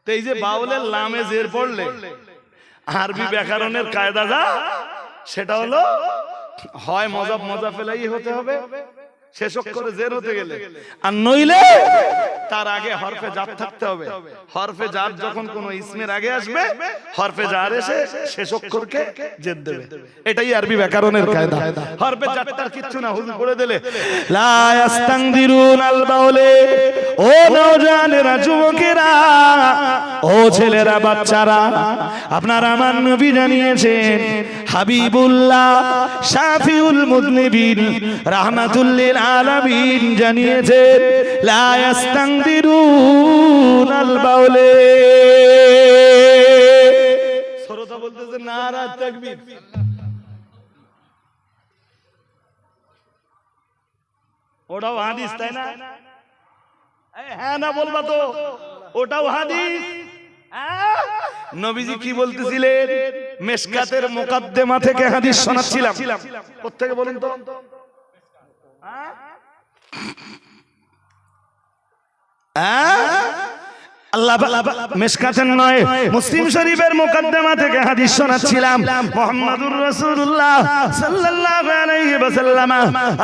তো এই যে বাউলের লামে জের পড়লে আরবি ব্যাকরণের কায়দা যা, সেটা হলো হয় মজা ফেলাই হতে হবে শেষ অক্ষরে জের হতে গেলে, আর নইলে তার আগে হরফে জার থাকতে হবে। হরফে জার যখন কোন ইসমের আগে আসবে, হরফে জার এসে শেষ অক্ষরকে জের দেবে, এটাই আরবি ব্যাকরণের কায়দা। হরফে জারটার কিচ্ছু না, হুজুর বলে দিলে লা ইয়াস্তানজিরুনাল বাউলে। ও নওজওয়ানেরা, যুবকেরা, ও ছেলেরা, বাচ্চারা, আপনারা আমার নবী জানিয়েছেন, হাবিবুল্লাহ শাফিউল মুযনিবিন রাহমাতুল লিল আলামিন জানিয়েছেন লা ইয়াস্তানজিরুনাল বাউলে। শ্রোতা বলতেছে নারা তাকবীর। ওটাও হাদিস, তাই না? হ্যাঁ না বলবা তো, ওটাও হাদিস। নবীজি কি বলতেছিলেন? মিশকাতের মুকাদ্দিমা থেকে হাদিস শোনাচ্ছিলাম। কোত্থেকে বলেন তো? আল্লাহ মিশকাতের নয়, মুসলিম শরীফের মুকাদ্দিমা থেকে হাদিস শোনাচ্ছিলাম। মুহাম্মাদুর রাসূলুল্লাহ সাল্লাল্লাহু আলাইহি ওয়াসাল্লাম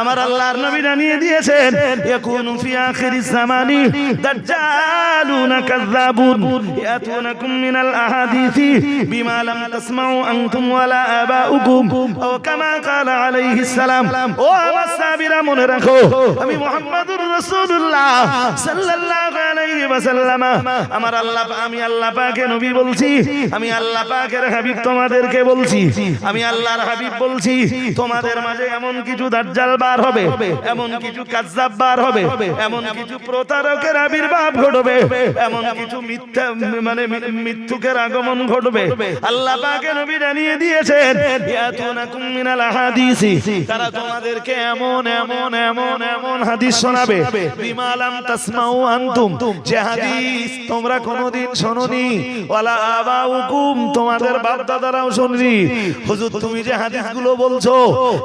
আমার আল্লাহর নবী জানিয়ে দিয়েছেন, ইয়াকুনু ফি আখিরিজ জামানি দাজ্জালুনা কাযাবুন ইয়াতুনাকুম মিনাল আহাদিসি বিমা লাম তাসমাউ আনতুম ওয়ালা আবাউকুম ও কামা ক্বালা আলাইহিস সালাম। ও আমার সাহাবীরা মনে রাখো, আমি মুহাম্মাদুর রাসূলুল্লাহ সাল্লাল্লাহু আলাইহি ওয়াসাল্লাম আমার আল্লাহ, আমি আল্লাহ পাকের নবী বলছি, আমি আল্লাহ পাকের হাবিব তোমাদেরকে বলছি, আমি আল্লাহর হাবিব বলছি, তোমাদের মাঝে এমন কিছু দাজ্জাল বার হবে, এমন কিছু কাযযাব বার হবে, এমন কিছু প্রতারকের আবির্ভাব ঘটবে, এমন কিছু মিথ্যা মানে মিথ্যুকের আগমন ঘটবে। আল্লাহ পাকের নবী জানিয়ে দিয়েছেন, ইয়াতুনাকুম মিনাল আহাদিসি, তারা তোমাদেরকে এমন এমন এমন এমন হাদিস শোনাবে, বিমা লাম তাসমাউ আনতুম, যে হাদিস তোমরা কোনদিন শোনোনি, ওয়ালা আবাউকুম, তোমাদের বাপ দাদারাও শুননি। হুজুর তুমি যে হাদিসগুলো বলছো,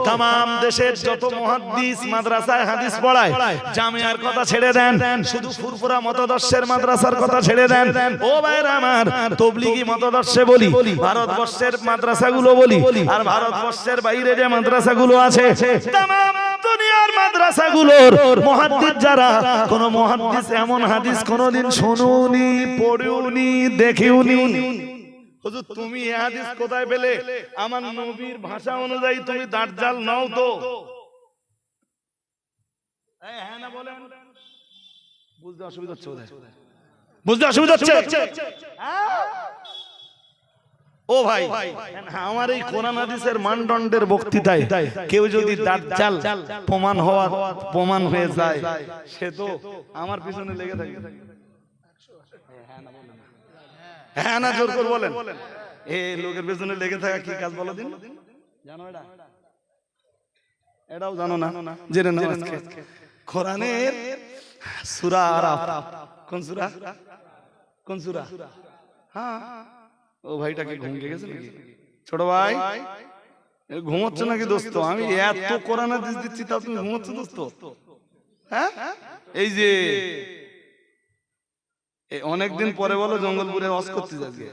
तमाम দেশের যত মুহাদ্দিস মাদ্রাসায় হাদিস পড়ায়, জামিয়ার কথা ছেড়ে দেন, শুধু ফুরফুরা মতদর্শের মাদ্রাসার কথা ছেড়ে দেন। ও ভাইরা আমার, তাবলীগী মতদর্শে বলি, ভারতবর্ষের মাদ্রাসাগুলো বলি, আর ভারতবর্ষের বাইরে যে মাদ্রাসাগুলো আছে, तमाम দুনিয়ার মাদ্রাসাগুলোর মুহাদ্দিস যারা, কোন মুহাদ্দিস এমন হাদিস কোনদিন শুনুনি, পড়ুনি, দেখিওনি। হুজুর তুমি এই হাদিস কোথায় পেলে? আমার নবীর ভাষা অনুযায়ী তুমি দাজ্জাল নও তো? হ্যাঁ না বলেন, বুঝতে অসুবিধা হচ্ছে, বুঝতে অসুবিধা হচ্ছে। ও ভাই, আমার এই কোরআন হাদিসের মানদণ্ডের বক্তৃতায় কেউ যদি দাজ্জাল প্রমাণ হয়ে যায়, সে তো আমার পিছনে লেগে থাকে। হ্যাঁ না জোর করে বলেন, এই লোকের পেছনে লেগে থাকা কি কাজ বলো দিন? জানো এটা? এটাও জানো না? জেনে নাও আজকে কোরআনের সূরা আরাফ। কোন সূরা? কোন সূরা? হ্যাঁ, ও ভাইটাকে ঘুম লেগে গেছে নাকি? ছোট ভাই ঘুমোচ্ছ নাকি দোস্ত? আমি এত কোরআন হাদিস দিচ্ছি তাও তুমি ঘুমোচ্ছ দোস্ত? হ্যাঁ, এই যে অনেকদিন পরে বলো জঙ্গলপুরে ওয়াজ করতে যাচ্ছি।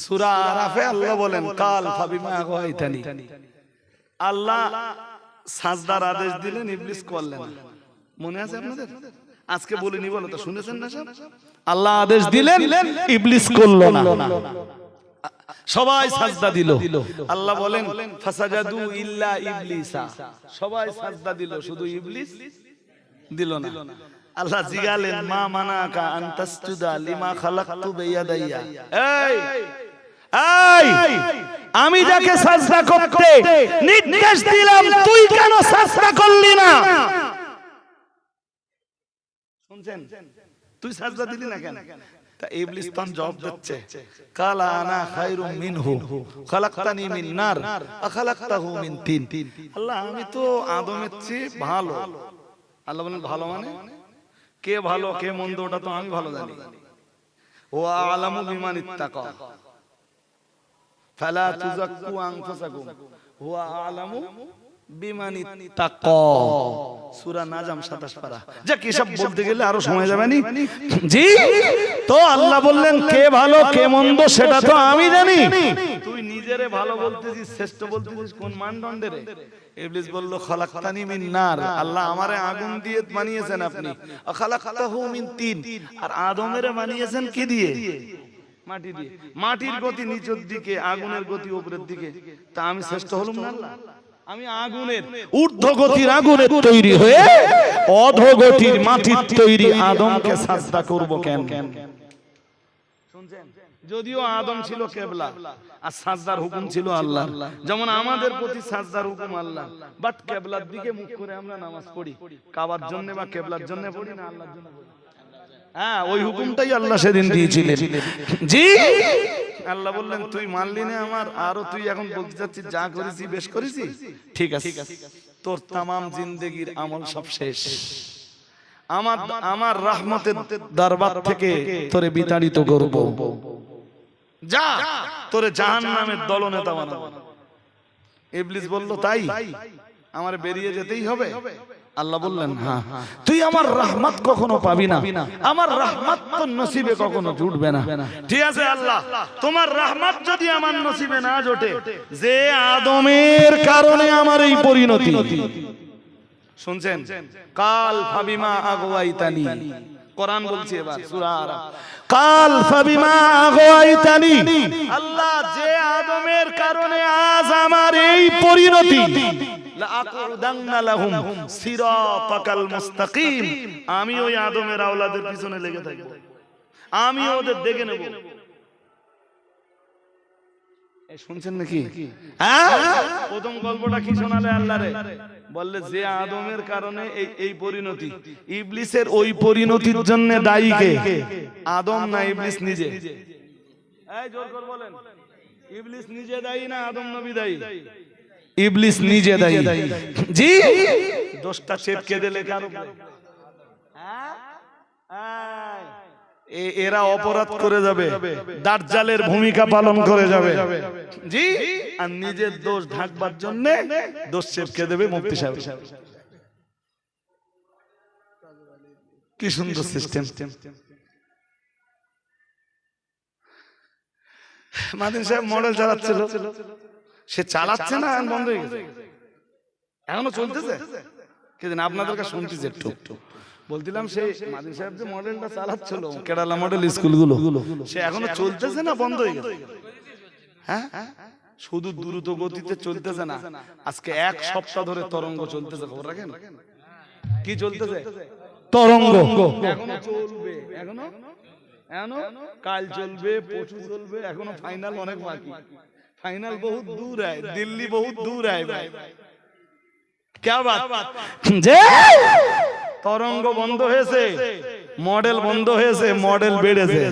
সূরা আরাফে আল্লাহ বলেন, কাল ফাবিমা আগাইতানি, আল্লাহ সাজদার আদেশ দিলেন, ইবলিস করলেন। মনে আছে আপনাদের? আজকে বলিনি বলো তো, শুনেছেন না সব? আল্লাহ আদেশ দিলেন, ইবলিস করল না, সবাই সাজদা দিল। আল্লাহ বলেন, ফাসাজাদু ইল্লা ইবলিসা, সবাই সাজদা দিল, শুধু ইবলিস দিল না। আল্লাহ জিগালেন, মা মানাকা আন তাসজুদা লিমা খালাকতু বিয়াদাইয়া, এই আমি যাকে সাজদা করতে নির্দেশ দিলাম, তুই কেন সাজদা করলি না? শুনছেন? তুই সাজদা দিলি না কেন? তা ইবলিস তখন জবাব দিচ্ছে, কালা আনা খায়রুম মিনহু খালাকতানি মিন নার ওয়া খালাকতাহু মিন তিন। আল্লাহ আমি তো আদমের চেয়ে ভালো। আল্লাহ বলেন, ভালো মানে? কে ভালো কে মন্দ ওটা তো আমি ভালো জানি। ওয়া আলামু বিমান ইত্তাকা ফালা তুযাক্কু আনফুসাকুম হুয়া আলামু বিমান ইত্তাকা, সূরা নাজম 27 পারা। যা কি সব বলতে গেলে আরো সময় যাবে নি জি। তো আল্লাহ বললেন, কে ভালো কে মন্দ সেটা তো আমি জানি। তুই নিজেরে ভালো বলতেছিস, শ্রেষ্ঠ বলতেছিস কোন মানদণ্ডে রে? ইবলিস বলল, খালাকতানি মিন নার, আল্লাহ আমারে আগুন দিয়ে বানিয়েছেন আপনি, ওয়া খালাকতাহু মিন তিন, আর আদমেরে বানিয়েছেন কি দিয়ে? মাটি দিয়ে। মাটির গতি নিচের দিকে, আগুনের গতি উপরের দিকে, তা আমি শ্রেষ্ঠ হলাম না? আল্লাহ আমি আগুনের ঊর্ধ্বগতির আগুনের তৈরি হয়ে অধোগতির মাটির তৈরি আদমকে সাজদা করব কেন? শুনছেন? যদিও আদম ছিল কিবলা আর সাজদার হুকুম ছিল আল্লাহ, যেমন আমাদের প্রতি সাজদার হুকুম আল্লাহ, বাট কিবলার দিকে মুখ করে আমরা নামাজ পড়ি, কাবার জন্য বা কিবলার জন্য পড়ি না, আল্লাহর জন্য পড়ি। হ্যাঁ, ওই হুকুমটাই আল্লাহ সেদিন দিয়েছিলেন জি। আল্লাহ বললেন তুই মানলি না আমার, আরো তুই এখন বলতে চাচ্ছিস যা করেছি বেশ করেছি, ঠিক আছে তোর তামাম জিন্দেগির আমল সব শেষ, আমার রহমতের দরবার থেকে তোরে বিতাড়িত করব, যা তোরে জাহান্নামের দলনেতা বানাবো। ইবলিস বলল তাই আমার বেরিয়ে যেতেই হবে? আল্লাহ বললেন হ্যাঁ, তুই আমার রহমত কখনো পাবি না, আমার রহমত তোর নসিবে কখনো জুটবে না। ঠিক আছে আল্লাহ, তোমার রহমত যদি আমার নসিবে না জোটে, যে আদমের কারণে আমার এই পরিণতি, শুনছেন? কাল ফাবিমা আগওয়াইতানি, কোরআন বলছে এবার সূরা আরাফ, কাল ফাবিমা আগওয়াইতানি, আল্লাহ যে আদমের কারণে আজ আমার এই পরিণতি, লাআকুদান্না লাহুম সিরাতাকাল মুস্তাকিম, আমি ওই আদমের আওলাদের পিছনে লেগে থাকব, আমি ওদের দেখে নেব। শুনছেন নাকি? প্রথম গল্পটা কি শোনালে আল্লাহরে? বললে যে আদমের কারণে এই পরিণতি, ইবলিসের ওই পরিণতির জন্য দায়ী কে? আদম না ইবলিস নিজে? এই জোর করে বলেন, ইবলিস নিজে দায়ী না আদম নবী দায়ী? ইবলিস নিজে দায়ী। জি, দোষটা চেপকে দিলে কারো, এরা অপরাধ করে যাবে, দাজ্জালের ভূমিকা পালন করে যাবে, জি, আর নিজের দোষ ঢাকবার জন্য দোষ চেপকে দেবে মুফতি সাহেব। কি সুন্দর সিস্টেম। মাদিন সাহেব মডেল চালাচ্ছিল, সে চালাচ্ছে না বন্ধ হয়ে গেছে, এখনো চলতেছে। কিন্তু আপনাদের কাছে শুনতেছে একটু বলছিলাম, সেই মাদিন সাহেব যে মডেলটা চালাচ্ছিল কেরালা মডেল স্কুলগুলো, সে এখনো চলতেছে না বন্ধ হয়ে গেছে? হ্যাঁ, শুধু দ্রুত গতিতে চলতেছে না, আজকে এক সপ্তাহ ধরে তরঙ্গ চলতেছে, খবর রাখেন? কি চলতেছে? তরঙ্গ। এখনো চলবে, এখনো কাল চলবে, পরশু চলবে, এখনো ফাইনাল অনেক বাকি। ফাইনাল বহুত দূর है, দিল্লি বহুত দূর है ভাই। क्या बात? যে তরঙ্গ বন্ধ হয়েছে, মডেল বন্ধ হয়েছে, মডেল বেড়েছে।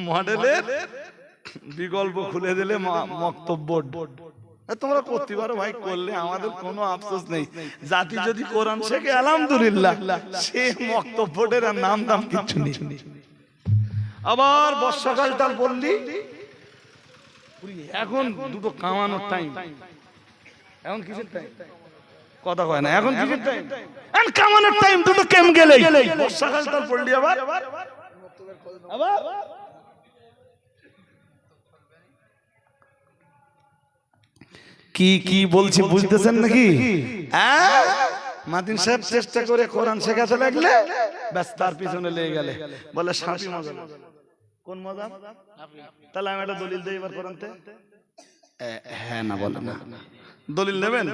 মডেলের বিকল্প খুলে দিলে বক্তব্য তোমরা করতে পারো ভাই, করলে আমাদের কোনো আফসোস নেই। জাতি যদি কোরআন শেখে আলহামদুলিল্লাহ, সে বক্তব্যের নাম দাম কিছু নেই। আবার বর্ষাকালটাল বললি, এখন দুটো কামানোর টাইম, এখন কিসের টাইম? কথা কয় না, এখন কিসের টাইম? এখন কামানোর টাইম, দুটো কেম গেলে বর্ষাকালটাল পড়লি আবার কি কি বলছি বুঝতেছেন নাকি? মাদিন সাহেব চেষ্টা করে কোরআন শেখাতে লাগলে ব্যাস তার পিছনে লেগে গেলে, বলে সাপি মজা। কোন মজা? তাহলে আমি একটা দলিল দেই এবার কোরআনতে। হ্যাঁ না বলেন না, দলিল নেবেন,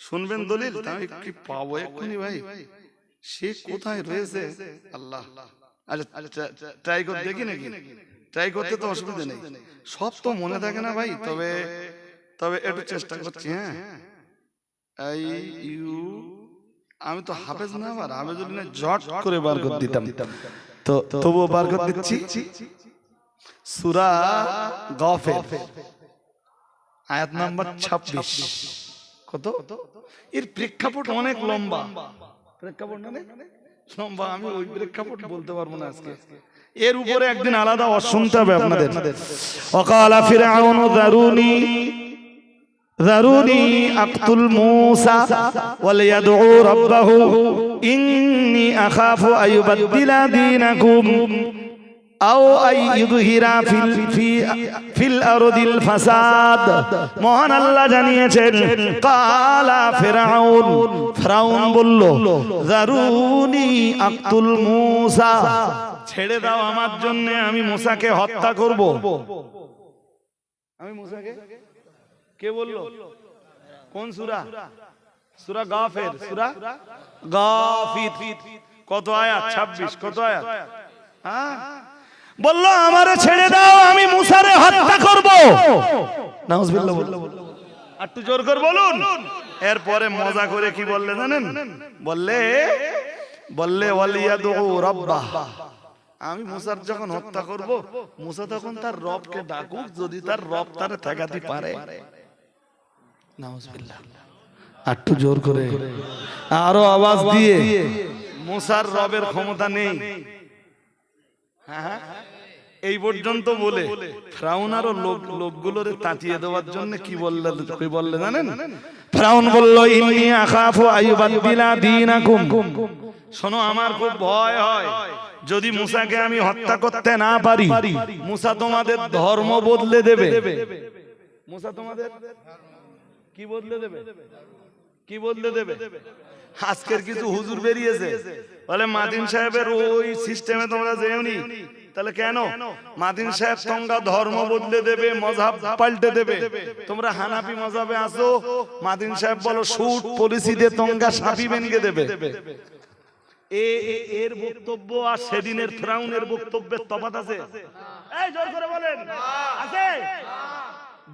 শুনবেন দলিল। আমি কি পাবো এক্ষুনি ভাই? সে কোথায় রয়েছে আল্লাহ। আচ্ছা ট্রাই করে দেখি নাকি? ট্রাই করতে তো অসুবিধা নেই, সব তো মনে থাকে না ভাই, তবে একটু চেষ্টা করছি। হ্যাঁ, আমি তো হাফেজ না, আবার হাফেজুল না, জট করে বার করে দিতাম, তো তবুও বার করে দিচ্ছি। সূরা গাফির আয়াত নাম্বার 26। কত? এর প্রেক্ষাপট অনেক লম্বা, প্রেক্ষাপট অনেক লম্বা, আমি ওই প্রেক্ষাপট বলতে পারবো না আজকে। এর উপরে একদিন আলাদা শুনতে হবে আপনাদের। ওয়াকালা ফিরআউন যারুনি আকতুল মূসা ওয়ালিয়াদউ রাব্বাহু ইন্নী আখাফু আইয়ুবাদদিলা দীনাকুম আও আইয়ুযহিরা ফিল আরদিল ফাসাদ। মহান আল্লাহ জানিয়েছেন, কালা ফিরআউন বলল, যারুনি আকতুল মূসা, ছেড়ে দাও আমার জন্য, আমি মূসাকে হত্যা করব। আমি মূসাকে, কে বলল? কোন সূরা? সূরা গাফির। সূরা গাফির কত আয়াত? 26। কত আয়াত? হ্যাঁ, বললো আমারে ছেড়ে দাও, আমি মূসারে হত্যা করব। নাউজুবিল্লাহ বললো, একটু জোর করে বলুন। এরপরে মজা করে কি বললে জানেন? বললে ওয়ালিয়াদউ রাব্বাহ, আমি মুসার যখন হত্যা করব, মুসা তখন তার রবকে ডাকুক, যদি তার রব তারে ঠেকাতে পারে। নাউজুবিল্লাহ। একটু জোর করে আরো আওয়াজ দিয়ে, মুসার রবের ক্ষমতা নেই। হ্যাঁ, এই পর্যন্ত বলে ফিরআউন আরো লোকগুলোরে তাতিয়ে দেওয়ার জন্য কি বললে জানেন? ফিরআউন বলল, ইন্নী আখাফু আইয়ুবাদদিলা দীনাকুম। শোনো, আমার খুব ভয় হয় যদি মুসাকে আমি হত্যা করতে না পারি, মুসা তোমাদের ধর্ম বদলে দেবে। মুসা তোমাদের কি বদলে দেবে? কি বদলে দেবে? আজকের কিছু হুজুর বেরিয়েছে বলে মাদিন সাহেবের ওই সিস্টেমে তোমরা যেওনি। তাহলে কেন? মাদিন সাহেব তোমরা ধর্ম বদলে দেবে, মযহাব পাল্টে দেবে। তোমরা হানাফি মযহাবে আসো, মাদিন সাহেব বলো শুট পলিসি দিয়ে তোমরা শাফি বেনকে দেবে। এর বক্তব্য আর সেদিনের ফিরআউনের বক্তব্যের তফাৎ আছে? এই জোর করে বলেন, আছে?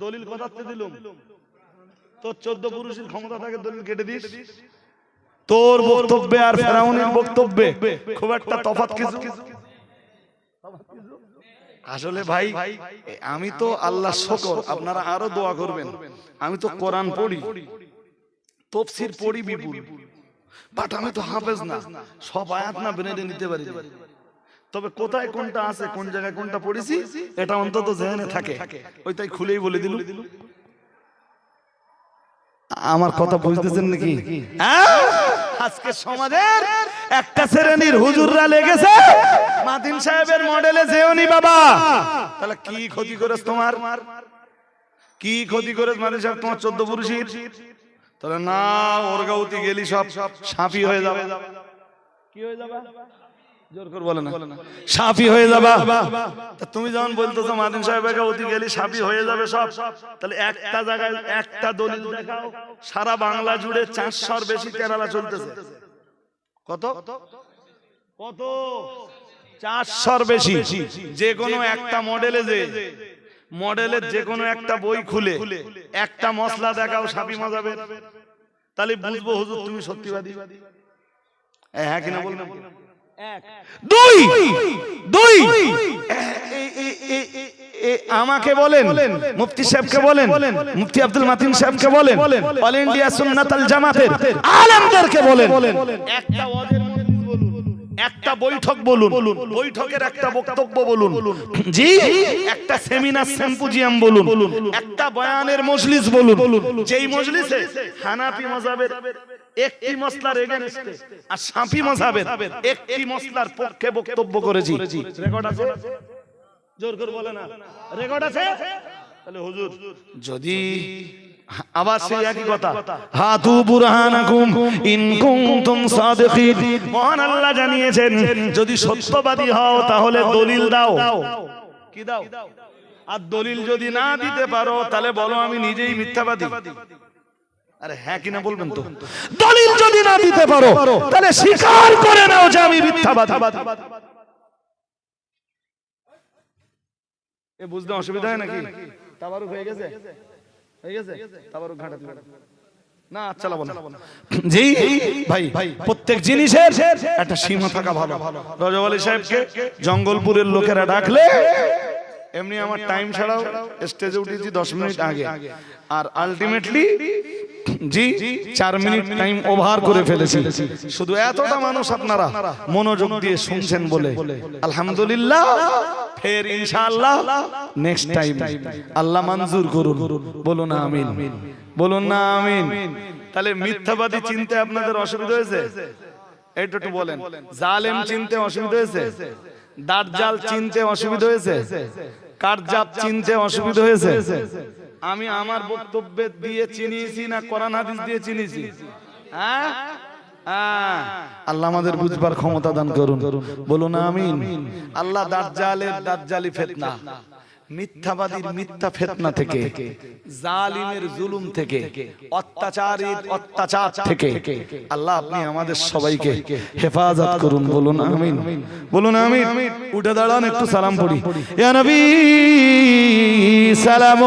দলিল কথাতে দিলুম তোর 14 পুরুষের ক্ষমতা থাকে, দলিল কেটে দিস। তোর বক্তব্যে আর ফিরআউনের বক্তব্যে খুব একটা তফাৎ কিছু? আসলে ভাই, আমি তো আল্লাহ শুকর, আপনারা আরো দোয়া করবেন। আমি তো কোরআন পড়ি, তাফসীর পড়ি বিপুল, বাট আমি তো হাফেজ না, সব আয়াত না বেনে নিতে পারি। তবে কোথায় কোনটা আছে, কোন জায়গায় কোনটা পড়েছি, এটা অন্তত জেনে থাকে, ওইটাই খুলেই বলে দিল। আমার কথা বুঝতেছেন নাকি? আজকে সমাজের একটা শ্রেণীর হুজুররা লেগেছে মাদিন সাহেবের মডেলে যেওনি বাবা। তাহলে কি ক্ষতি করেছ তোমার? কি ক্ষতি করেছ মাদিন সাহেব তোমার 14 পুরুষের? তাহলে না, ওর গাউতি গেলি সব শাফি হয়ে যাবে। কি হয়ে যাবে? জোর করে বলে না, শাফি হয়ে যাবা। তুমি যখন বলতেছো মাদিন সাহেবের গাউতি গেলি শাফি হয়ে যাবে সব, তাহলে একটা জায়গায় একটা দলিল দেখাও। সারা বাংলা জুড়ে 400-র বেশি কেরালা চলতেছে। কত কত? 400-র বেশি। যে কোনো একটা মডেলের যে কোনো একটা বই খুলে একটা মশলা দেখাও শাফি মাযহাবের, তাহলে বুঝবো হুজুর তুমি সত্যিবাদী। হ্যাঁ কিনা বলবেন? দুই আমাকে বলেন, মুফতি সাহেবকে বলেন, মুফতি আব্দুল মাতিন সাহেবকে বলেন, অল ইন্ডিয়া সুন্নাতুল জামাতের আলেমদেরকে বলেন, একটা ওয়াজের মজলিস বলুন, একটা বৈঠক বলুন, বৈঠকের একটা বক্তব্য বলুন, জি একটা সেমিনার সিম্পোজিয়াম বলুন, একটা বয়ানের মজলিস বলুন, যেই মজলিসে হানাফি মাযহাবের একটি মাসলার এগেইনস্টে আর শাফি মাযহাবের একটি মাসলার পক্ষে বক্তব্য করেছি। রেকর্ড আছে? জোর করে বলে না, রেকর্ড আছে? তাহলে হুজুর যদি আবার সেই একই কথা, হাতু বুরহানাকুম ইন কুনতুম সাদিকিন, মহান আল্লাহ জানিয়েছেন যদি সত্যবাদী হও তাহলে দলিল দাও। কি দাও? আর দলিল যদি না দিতে পারো তাহলে বলো আমি নিজেই মিথ্যাবাদী। আরে হ্যাঁ কিনা বলবেন তো? দলিল যদি না দিতে পারো তাহলে স্বীকার করে নাও যে আমি মিথ্যাবাদী। এ বুঝতে অসুবিধা হয় নাকি? তাবারুক হয়ে গেছে? হয়ে গেছে? তাবারুক ঘাটাতে না, আচ্ছা লাভ না। জি ভাই, প্রত্যেক জিনিসের একটা সীমা থাকা ভালো। রজব আলী সাহেবকে জঙ্গলপুরের লোকেরা ডাকলে এমনি আমার টাইম ছাড়াও স্টেজে উঠেছি 10 মিনিট আগে, আর আলটিমেটলি জি 4 মিনিট টাইম ওভার করে ফেলেছি। শুধু এতটা মানুষ আপনারা মনোযোগ দিয়ে শুনছেন বলে আলহামদুলিল্লাহ। ফের ইনশাআল্লাহ নেক্সট টাইম আল্লাহ মঞ্জুর করুন। বলুন আমিন, বলুন না আমিন। তাহলে মিথ্যাবাদী চিনতে আপনাদের অসুবিধা হয়েছে? এইটা একটু বলেন। জালেম চিনতে অসুবিধা হয়েছে? দাজ্জাল চিনতে অসুবিধা হয়েছে? কারজাব চিনতে অসুবিধা হয়েছে? আমি আমার বক্তব্যে দিয়ে চিনিয়েছি না কোরআন হাদিস দিয়ে চিনিয়েছি? হ্যাঁ, আল্লাহ আমাদের বুঝবার ক্ষমতা দান করুন। বলুন আমিন। আল্লাহ দাজ্জালের দাজ্জালি ফিতনা, মিথ্যাবাদীর মিথ্যা ফিতনা থেকে, জালিমের জুলুম থেকে, অত্যাচারীর অত্যাচার থেকে আল্লাহ আপনি আমাদের সবাইকে হেফাজত করুন। বলুন আমিন, বলুন আমিন। উঠে দাঁড়ান, একটু সালাম পড়ি। ইয়া নবী সালাম